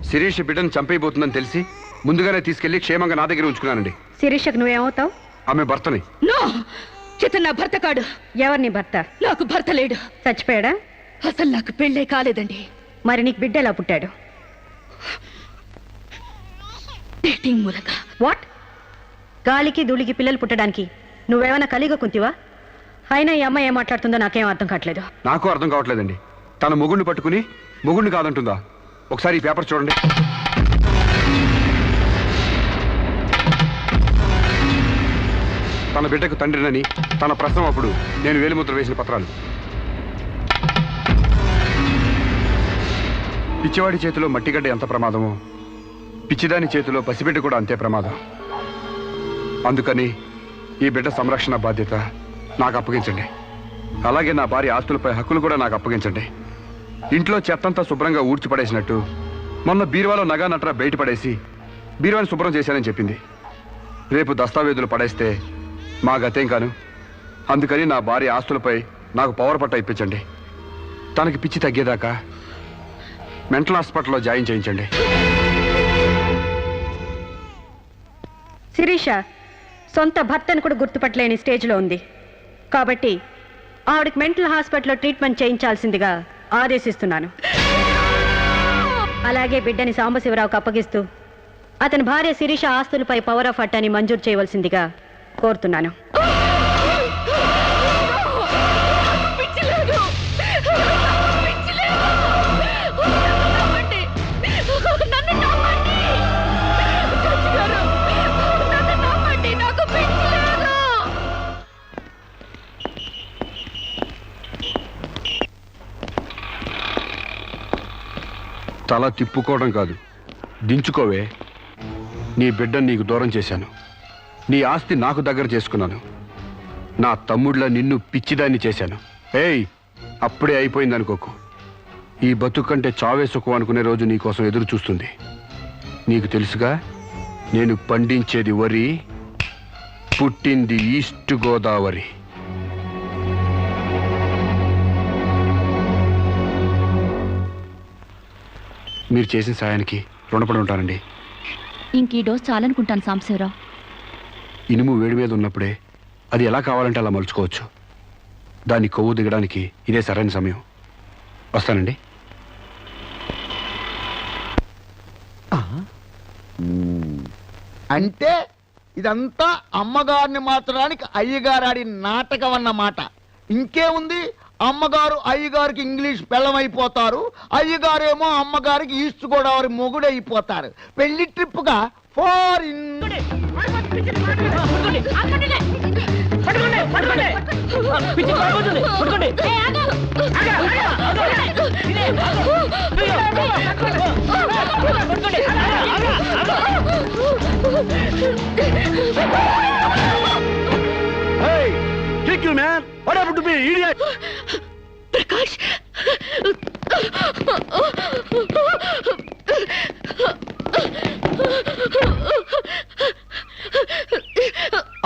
శిరీష్ బిడ్డను చంపైపోతుందని తెలిసి ముందుగానే తీసుకెళ్లి క్షేమంగా నా దగ్గర ఉంచుకున్నానండి. శిరీషకు నువ్వేమవుతావు? ఆమె భర్తని. నో, ఇతను నా భర్త కాడు. ఎవరిని భర్త? నాకు భర్త లేడు. చచ్చిపోయాడా? అసలు నాకు పెళ్ళే కాలేదండి. మరి నీకు బిడ్డ ఎలా పుట్టాడు? డేటింగ్ మూలంగా. వాట్? గాలికి ధూళికి పిల్లలు పుట్టడానికి నువ్వేమైనా కలిగ కుంతివా? అయినా ఈ అమ్మాయి ఏం మాట్లాడుతుందో నాకేం అర్థం కావట్లేదు. నాకు అర్థం కావట్లేదండి. తన మొగుడిని పట్టుకుని మొగుడిని కాదంటుందా? ఒకసారి ఈ పేపర్ చూడండి. తన బిడ్డకు తండ్రినని తన ప్రశ్న అప్పుడు నేను వేలిముద్ర వేసిన పత్రాలు. పిచ్చివాడి చేతిలో మట్టిగడ్డ ఎంత ప్రమాదమో పిచ్చిదాని చేతిలో పసిబిడ్డ కూడా అంతే ప్రమాదం. అందుకని ఈ బిడ్డ సంరక్షణ బాధ్యత నాకు అప్పగించండి. అలాగే నా భార్య ఆస్తులపై హక్కులు కూడా నాకు అప్పగించండి. ఇంట్లో చెత్తంతా శుభ్రంగా ఊడ్చిపడేసినట్టు మొన్న బీరువాలో నగా నట్రా బయట పడేసి బీరువాని శుభ్రం చేశానని చెప్పింది. రేపు దస్తావేజులు పడేస్తే మా గతేం కాను. అందుకని నా భార్య ఆస్తులపై నాకు పవర్ పట్ట ఇప్పించండి. తనకి పిచ్చి తగ్గేదాకా మెంటల్ హాస్పిటల్లో జాయిన్ చేయించండి. శిరీష సొంత భర్తను కూడా గుర్తుపట్టలేని స్టేజ్లో ఉంది. కాబట్టి ఆవిడకి మెంటల్ హాస్పిటల్లో ట్రీట్మెంట్ చేయించాల్సిందిగా ఆదేశిస్తున్నాను. అలాగే బిడ్డని సాంబశివరావుకు అప్పగిస్తూ అతని భార్య శిరీష ఆస్తులపై పవర్ ఆఫ్ అటార్నీ మంజూరు చేయవలసిందిగా కోరుతున్నాను. తల తిప్పుకోవడం కాదు, దించుకోవే. నీ బిడ్డను నీకు దూరం చేశాను. నీ ఆస్తి నాకు దగ్గర చేసుకున్నాను. నా తమ్ముళ్ళ నిన్ను పిచ్చిదాన్ని చేశాను. ఏయ్, అప్పుడే అయిపోయిందనుకోకు. ఈ బతుకు కంటే చావే సుఖం అనుకునే రోజు నీకోసం ఎదురు చూస్తుంది. నీకు తెలుసుగా, నేను పండించేది వరి, పుట్టింది ఈస్ట్ గోదావరి. మీరు చేసిన సాయానికి రుణపడి ఉంటానండి. ఇంక ఈ డోస్ చాలనుకుంటాను సాంబశివరావు. ఇనుము వేడి మీద ఉన్నప్పుడే అది ఎలా కావాలంటే అలా మలుచుకోవచ్చు. దాన్ని కొవ్వు దిగడానికి ఇదే సరైన సమయం. వస్తానండి. అంటే ఇదంతా అమ్మగారిని మార్చడానికి అయ్యగారు ఆడి నాటకం అన్నమాట. ఇంకేముంది, అమ్మగారు అయ్యగారికి ఇంగ్లీష్ పెళ్ళమైపోతారు, అయ్యగారేమో అమ్మగారికి ఈస్ట్ గోదావరి మొగుడైపోతారు. పెళ్లి ట్రిప్ గా foreign. Kick you, man! What happened to me, idiot? Prakash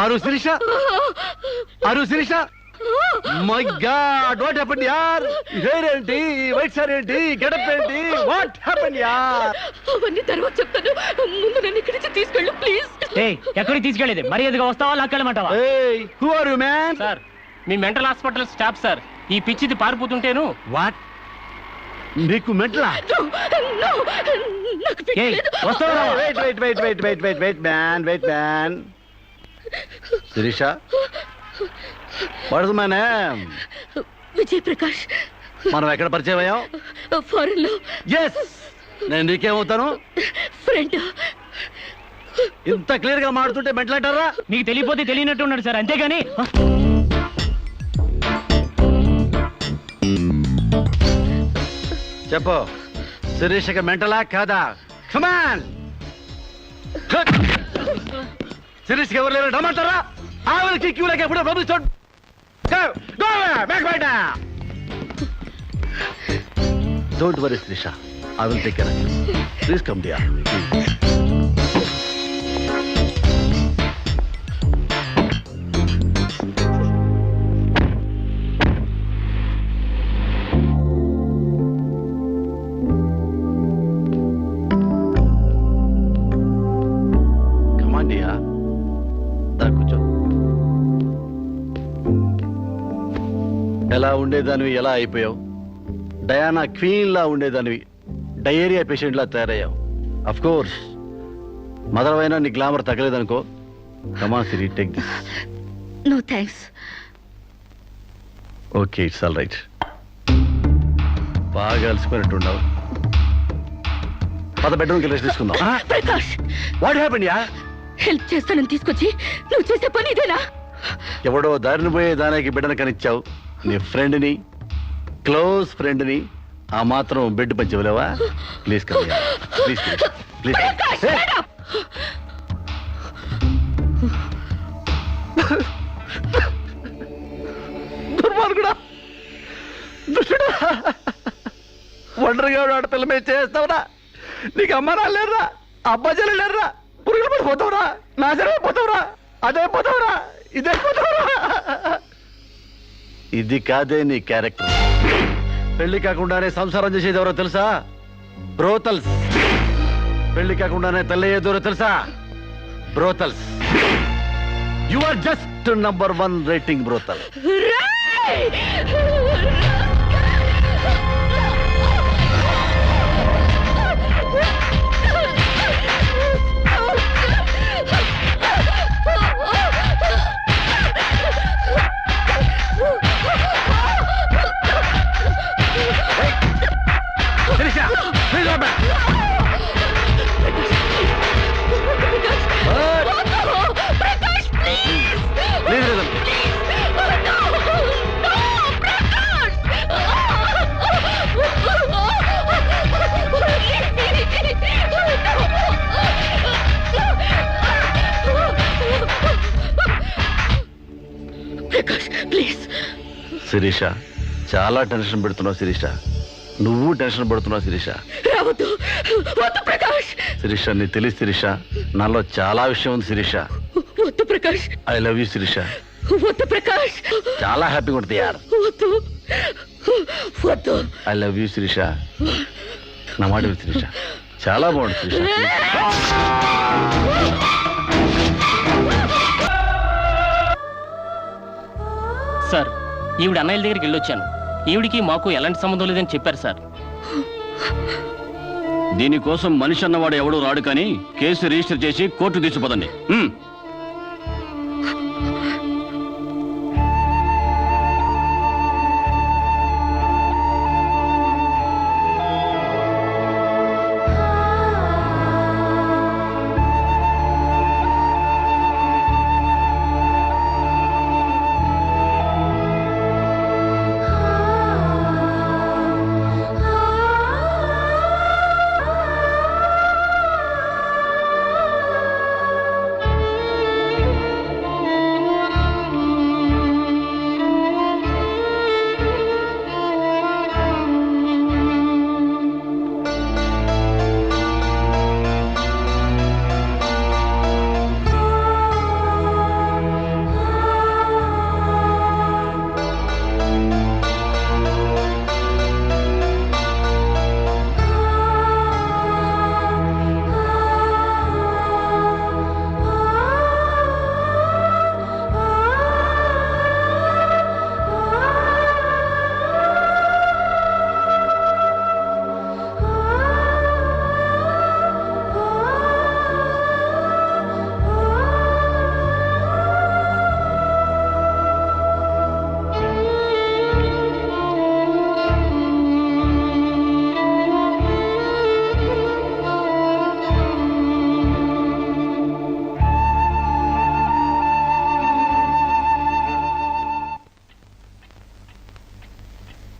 Aru Sirisha? Aru Sirisha? My God, what happened, yaar? Hair enti, white hair enti, get up enti, what happened, yaar? అవన్నీ తర్వాత చెప్తాను. ముందు నన్ను ఇక్కడి నుంచి తీసుకెళ్ళు ప్లీజ్. ఎక్కడికి తీసుకెళ్ళేది? మర్యాదగా వస్తావా లాక్కెళ్ళమంటావా? Hey, who are you, man? Sir me mental hospital staff sir. ఈ పిచ్చిది పారిపోతుంటేను. What? నీకు మెంటలా? వస్తావా? Wait, man. Sirisha? What is my name? Vijay Prakash. మనం ఎక్కడ పరిచయం అయ్యాం? ఫారెన్ లో. ఎస్, నేను నీకేమవుతాను? ఫ్రెండ్. ఇంత క్లియర్ గా మాడుతుంటే మెంటల్ అంటారా? నీకు తెలియపోతే తెలియనట్టు ఉన్నాడు సార్, అంతేగాని. చెప్పు, శిరీషకి మెంటలా కాదా? కమాన్. శిరీష్కి ఎవరు లేరు రమ్మంటారా? ఆవిడకి క్యూలకి ఎప్పుడో పంపిస్తాడు. Don't worry, Sirisha. I will take care of you. Please come, dear. Come on, dear. దా కూర్చో. ఎలా ఉండేదానివి ఎలా అయిపోయావు? డయానా క్వీన్ లా ఉండేదానివి డయేరియా పేషెంట్ లా తయారయ్యావు. అఫ్ కోర్స్ మదర్ అయినా నీ గ్లామర్ తగ్గలేదనుకో. Come on Siri, take this. No thanks. Okay, it's all right. బాగా అలసిపోయినట్టున్నావు. పద బెడ్రూమ్కి రెస్ట్ తీసుకుందాం. ప్రకాష్, వాట్ హ్యాపెండ్ యా? హెల్ప్ చేస్తానని తీసుకొచ్చి నువ్వు చేసే పని ఇదేనా? ఎవడో దారిని పోయే దానికి బిడ్డను కనిచ్చావు. నీ ఫ్రెండ్ని, క్లోజ్ ఫ్రెండ్ని ఆ మాత్రం బెడ్ పంచి ఇవ్వలేవా? Please come, please please. దుర్మార్గుడా, దుష్టుడా, ఒంటరిగా ఆడపిల్ల మీద చేస్తావురా? నీకు అమ్మ రాలేరురా, అబ్బా చెల్లెలేరురా, పురుగులు పడిపోతావురా, నాశనమైపోతావురా, అదే పోతావురా, ఇదే పోతావురా. ఇది కాదే నీ క్యారెక్టర్. పెళ్లి కాకుండానే సంసారం చేసేది ఎవరో తెలుసా? బ్రోతల్స్. పెళ్లి కాకుండానే తల్లయ్యేదెవరో తెలుసా? Brothels. You are just number 1 rating brothel. Shirisha, చాలా టెన్షన్ పెడుతున్నావు శిరీష. నువ్వు టెన్షన్ పడుతున్నావు శిరీష. శిరీష, నీ తెలియదు శిరీష, నాలో చాలా విషయం ఉంది Shirisha. I love you Shirisha. చాలా హ్యాపీగా ఉంటుంది యార్. I love you Shirisha. నా మాట విను శిరీష, చాలా బాగుంటుంది శిరీష. సార్, ఈవిడ అన్నయ్యల దగ్గరికి వెళ్ళొచ్చాను. ఈవిడికి మాకు ఎలాంటి సంబంధం లేదని చెప్పారు సార్. దీనికోసం మనిషి అన్నవాడు ఎవడూ రాడు, కానీ కేసు రిజిస్టర్ చేసి కోర్టు తీసుకుపోదండి.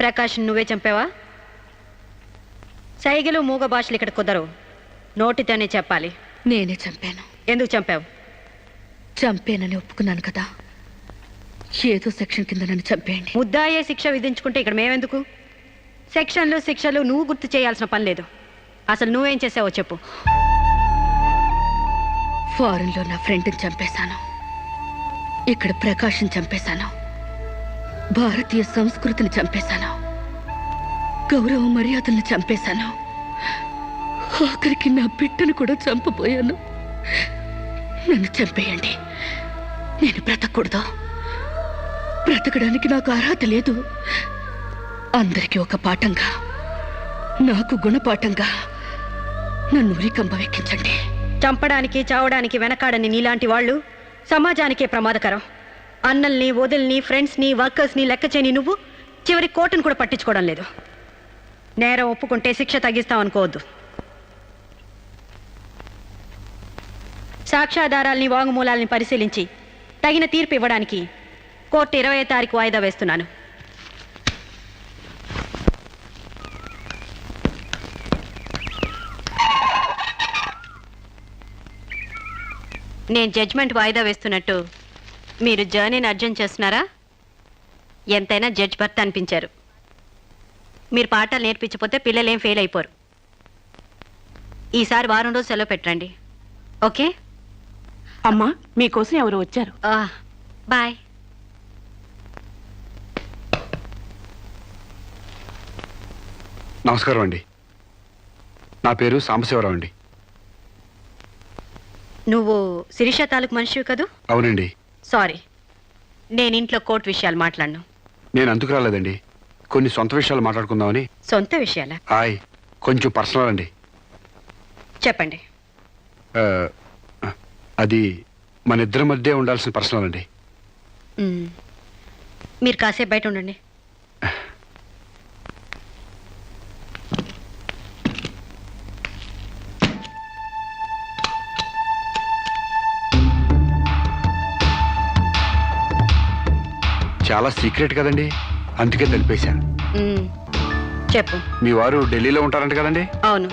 ప్రకాష్ నువ్వే చంపావా? సైగలు మూగ భాషలు ఇక్కడ కుదరవు, నోటితోనే చెప్పాలి. నేనే చంపాను. ఎందుకు చంపావు? చంపేనని ఒప్పుకున్నాను కదా, ఏదో సెక్షన్ కింద నన్ను చంపేయండి. ముద్దాయే శిక్ష విధించుకుంటే ఇక్కడ మేమెందుకు? సెక్షన్లు శిక్షలు నువ్వు గుర్తు చేయాల్సిన పని లేదు. అసలు నువ్వేం చేసావో చెప్పు. ఫారెన్లో నా ఫ్రెండ్ని చంపేశాను, ఇక్కడ ప్రకాశం చంపేశాను, భారతీయ సంస్కృతిని చంపేశాను, గౌరవ మర్యాదల్ని చంపేశాను, ఆఖరికి నా బిడ్డను కూడా చంపబోయాను. నన్ను చంపేయండి, నేను బ్రతకూడదు. బ్రతకడానికి నాకు అర్హత లేదు. అందరికీ ఒక పాఠంగా, నాకు గుణపాఠంగా నన్ను ఉరికంబ వెక్కించండి. చంపడానికి చావడానికి వెనకాడని నీలాంటి వాళ్ళు సమాజానికే ప్రమాదకరం. అన్నల్ని, వదిల్ని, ఫ్రెండ్స్ని, వర్కర్స్ని లెక్క చేయని నువ్వు చివరి కోర్టును కూడా పట్టించుకోవడం లేదు. నేరం ఒప్పుకుంటే శిక్ష తగ్గిస్తామనుకోవద్దు. సాక్ష్యాధారాల్ని, వాంగ్మూలాల్ని పరిశీలించి తగిన తీర్పు ఇవ్వడానికి కోర్టు 20వ తారీఖు వాయిదా వేస్తున్నాను. నేను జడ్జ్మెంట్ వాయిదా వేస్తున్నట్టు మీరు జర్నీని అర్జెంట్ చేస్తున్నారా? ఎంతైనా జడ్జ్ భర్త అనిపించారు. మీరు పాఠాలు నేర్పించకపోతే పిల్లలేం ఫెయిల్ అయిపోరు. ఈసారి వారం రోజు సెలవు పెట్టండి, ఓకే? అమ్మా, మీకోసం ఎవరు వచ్చారు. బాయ్. నమస్కారం అండి, నా పేరు సాంబశివరావు అండి. నువ్వు శిరీష తాలూకు మనిషివి కదూ? అవునండి. సారీ, నేను ఇంట్లో కోర్టు విషయాలు మాట్లాడను. నేను అందుకు రాలేదండి, కొన్ని సొంత విషయాలు మాట్లాడుకుందామని. సొంత విషయాలా? హాయ్, కొంచెం పర్సనల్ అండి. చెప్పండి. అది మన ఇద్దరి మధ్య ఉండాల్సిన పర్సనల్ అండి. మీరు కాసేపు బయట ఉండండి. చాలా సీక్రెట్ కదండి, అందుకే తెలిపేశాను. చెప్పు. మీ వారు ఢిల్లీలో ఉంటారంట కదండి? అవును.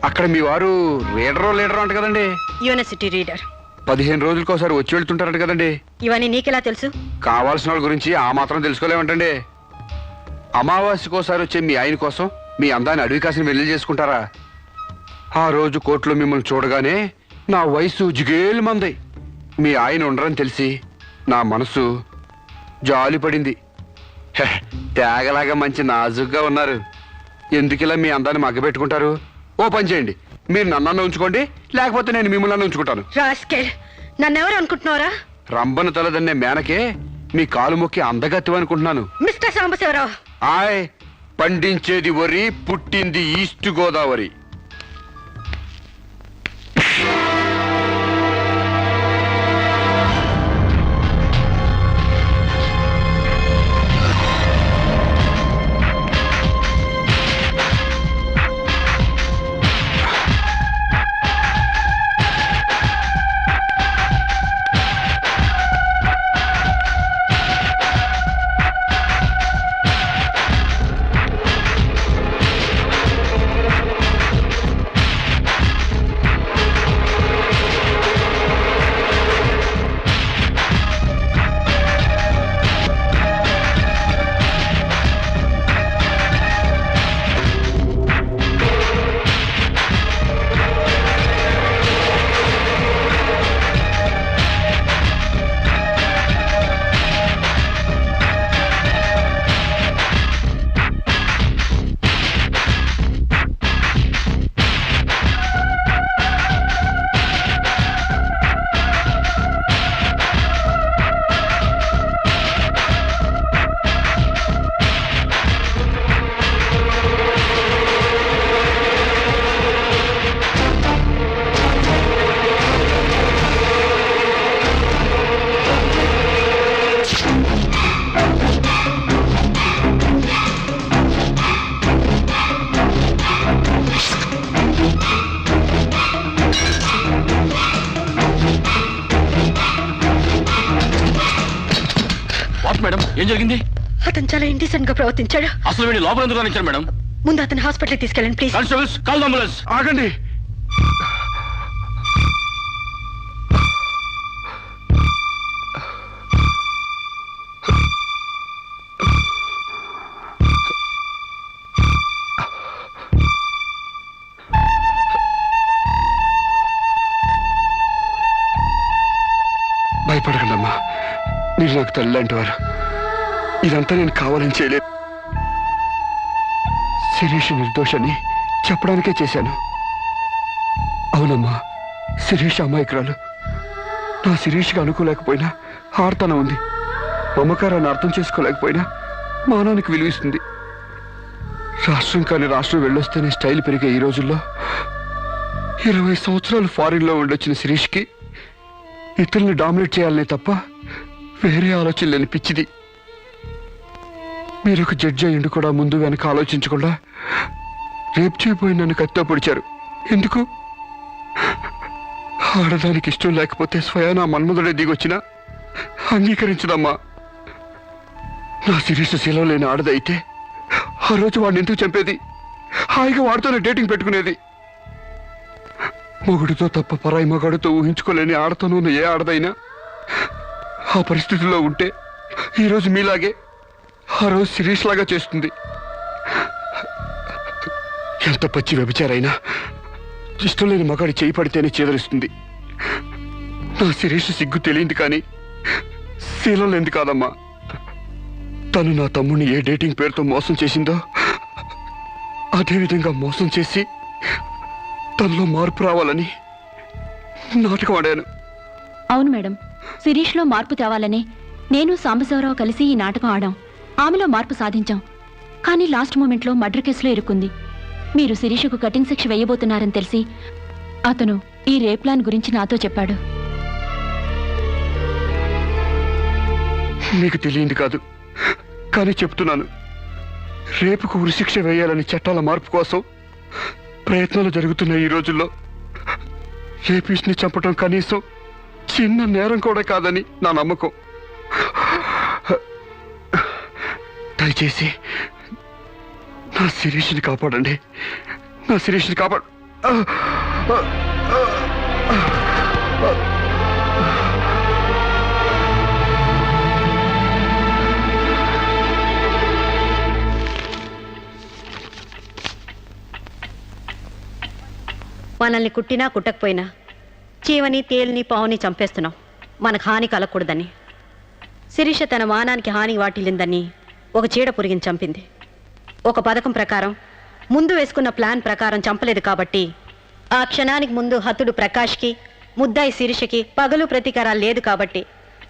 అక్కడ మీ వారు లీడరో అంట కదండి? University reader. 15 రోజులకోసారి వచ్చి వెళ్తుంటారంట కదండి? ఇవన్నీ నీకెలా తెలుసు? కావాల్సిన వాళ్ళ గురించి ఆ మాత్రం తెలుసుకోలేమంటండి. అమావాస్యకోసారి వచ్చే మీ ఆయన కోసం మీ అందాన్ని అడవి కాసిన వెళ్ళి చేసుకుంటారా? ఆ రోజు కోర్టులో మిమ్మల్ని చూడగానే నా వయసు జిగేలు మంది. మీ ఆయన ఉండరని తెలిసి నా మనసు జాలి పడింది. తేగలాగా మంచి నాజుగ్గా ఉన్నారు. ఎందుకిలా మీ అందాన్ని మగ్గబెట్టుకుంటారు? ఓ పని చేయండి, మీరు నన్ను ఉంచుకోండి, లేకపోతే నేను మిమ్మల్ని ఉంచుకుంటాను. నన్నెవరు అనుకుంటున్నారా? రంబను తలదన్నే మేనకే మీ కాలు మొక్కి అందగత్తి అనుకుంటున్నాను. మిస్టర్ సాంబశివరావు, ఆయ్, పండించేది వరి, పుట్టింది ఈస్ట్ గోదావరి. మేడం, ఏం జరిగింది? అతను చాలా ఇండిసెంట్ గా ప్రవర్తించాడు. అసలు వీడి లోపల ఎందుకు రానిచ్చారు మేడం? ముందు అతను హాస్పిటల్కి తీసుకెళ్ళండి please. Constables, call the ambulance. ఆగండి. భయపడకండమ్మా, మీరు నాకు తల్లి లాంటి వారు. ఇదంతా నేను కావాలని చేయలేదు. శిరీష్ నిర్దోషని చెప్పడానికే చేశాను. అవునమ్మా, శిరీష్ అమాయకురాలు. నా శిరీష్కి అనుకోలేకపోయినా ఆర్తన ఉంది. మమకారాన్ని అర్థం చేసుకోలేకపోయినా మానానికి విలువిస్తుంది. రాష్ట్రం కాని రాష్ట్రం వెళ్ళొస్తేనే స్టైల్ పెరిగే ఈ రోజుల్లో 20 సంవత్సరాలు ఫారిన్లో ఉండొచ్చిన శిరీష్కి ఇతరుల్ని డామినేట్ చేయాలనే తప్ప వేరే ఆలోచన లేని పిచ్చిది. మీరు ఒక జడ్జి అయ్యిండు కూడా ముందు వెనక ఆలోచించకుండా రేపు చేయబోయి నన్ను కత్తితో పొడిచారు. ఎందుకు? ఆడదానికి ఇష్టం లేకపోతే స్వయానా మన్మధుడే దిగొచ్చినా అంగీకరించదమ్మా. నా శిరీష శీలం లేని ఆడదైతే ఆ రోజు వాడిని ఎందుకు చంపేది? హాయిగా వాడితోనే డేటింగ్ పెట్టుకునేది. మొగుడితో తప్ప పరాయి మగాడితో ఊహించుకోలేని ఆడతోనూ ఏ ఆడదైనా ఆ పరిస్థితుల్లో ఉంటే ఈరోజు మీలాగే ఆ రోజు శిరీష్ లాగా చేస్తుంది. ఎంత పచ్చి వ్యభిచారైనా ఇష్టం లేని మగాడి చేయి పడితేనే చేదరిస్తుంది. నా శిరీష్ సిగ్గు తెలియంది కానీ శీలం లేనిది కాదమ్మా. తను నా తమ్ముడిని ఏ డేటింగ్ పేరుతో మోసం చేసిందో అదేవిధంగా మోసం చేసి తనలో మార్పు రావాలని నాటకం ఆడాను. అవును మేడం, శిరీష్లో మార్పు తేవాలని నేను సాంబశివరావు కలిసి ఈ నాటకం ఆడాం. ఆమెలో మార్పు సాధించాం. కానీ లాస్ట్ మూమెంట్లో మర్డర్ కేసులో ఇరుక్కుంది. మీరు శిరీషకు కఠిన శిక్ష వేయబోతున్నారని తెలిసి అతను ఈ రేప్ ప్లాన్ గురించి నాతో చెప్పాడు. మీకు తెలియంది కాదు కానీ చెప్తున్నాను. రేపుకు ఉరిశిక్ష వేయాలని చట్టాల మార్పు కోసం ప్రయత్నాలు జరుగుతున్న ఈ రోజుల్లో రేపిస్ట్ని చంపటం కనీసం చిన్న నేరం కూడా కాదని నా నమ్మకం. దయచేసి నా శిరీష్ని కాపాడండి. నా శిరీష్ని కాపాడు. మనల్ని కుట్టినా కుట్టకపోయినా చీవని తేలిని పావుని చంపేస్తున్నాం మనకు హాని కలగకూడదని. శిరీష తన మానానికి హాని వాటిల్లిందని ఒక చీడ పురిగిని చంపింది. ఒక పథకం ప్రకారం ముందు వేసుకున్న ప్లాన్ ప్రకారం చంపలేదు కాబట్టి ఆ క్షణానికి ముందు హతుడు ప్రకాష్కి ముద్దాయి శిరీషకి పగలు ప్రతీకారాలు లేదు కాబట్టి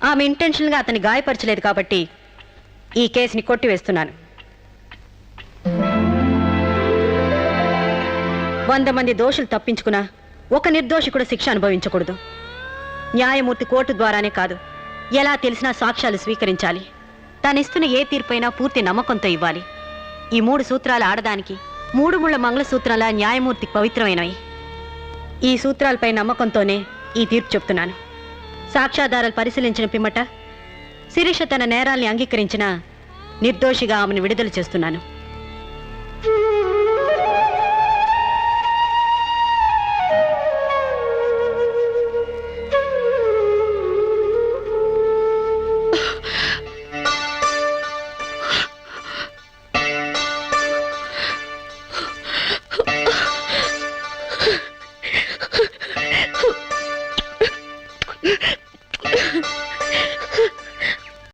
ఆమె ఇంటెన్షన్గా అతన్ని గాయపరచలేదు కాబట్టి ఈ కేసుని కొట్టివేస్తున్నాను. 100 మంది దోషులు తప్పించుకున్నా ఒక నిర్దోషి కూడా శిక్ష అనుభవించకూడదు. న్యాయమూర్తి కోర్టు ద్వారానే కాదు, ఎలా తెలిసినా సాక్ష్యాలు స్వీకరించాలి. తనిస్తున్న ఏ తీర్పైనా పూర్తి నమ్మకంతో ఇవ్వాలి. ఈ 3 సూత్రాలు ఆడదానికి 3 ముళ్ళ మంగళసూత్రాల న్యాయమూర్తికి పవిత్రమైనవి. ఈ సూత్రాలపై నమ్మకంతోనే ఈ తీర్పు చెప్తున్నాను. సాక్ష్యాధారాలు పరిశీలించిన పిమ్మట శిరీష తన నేరాల్ని అంగీకరించిన నిర్దోషిగా ఆమెను విడుదల చేస్తున్నాను.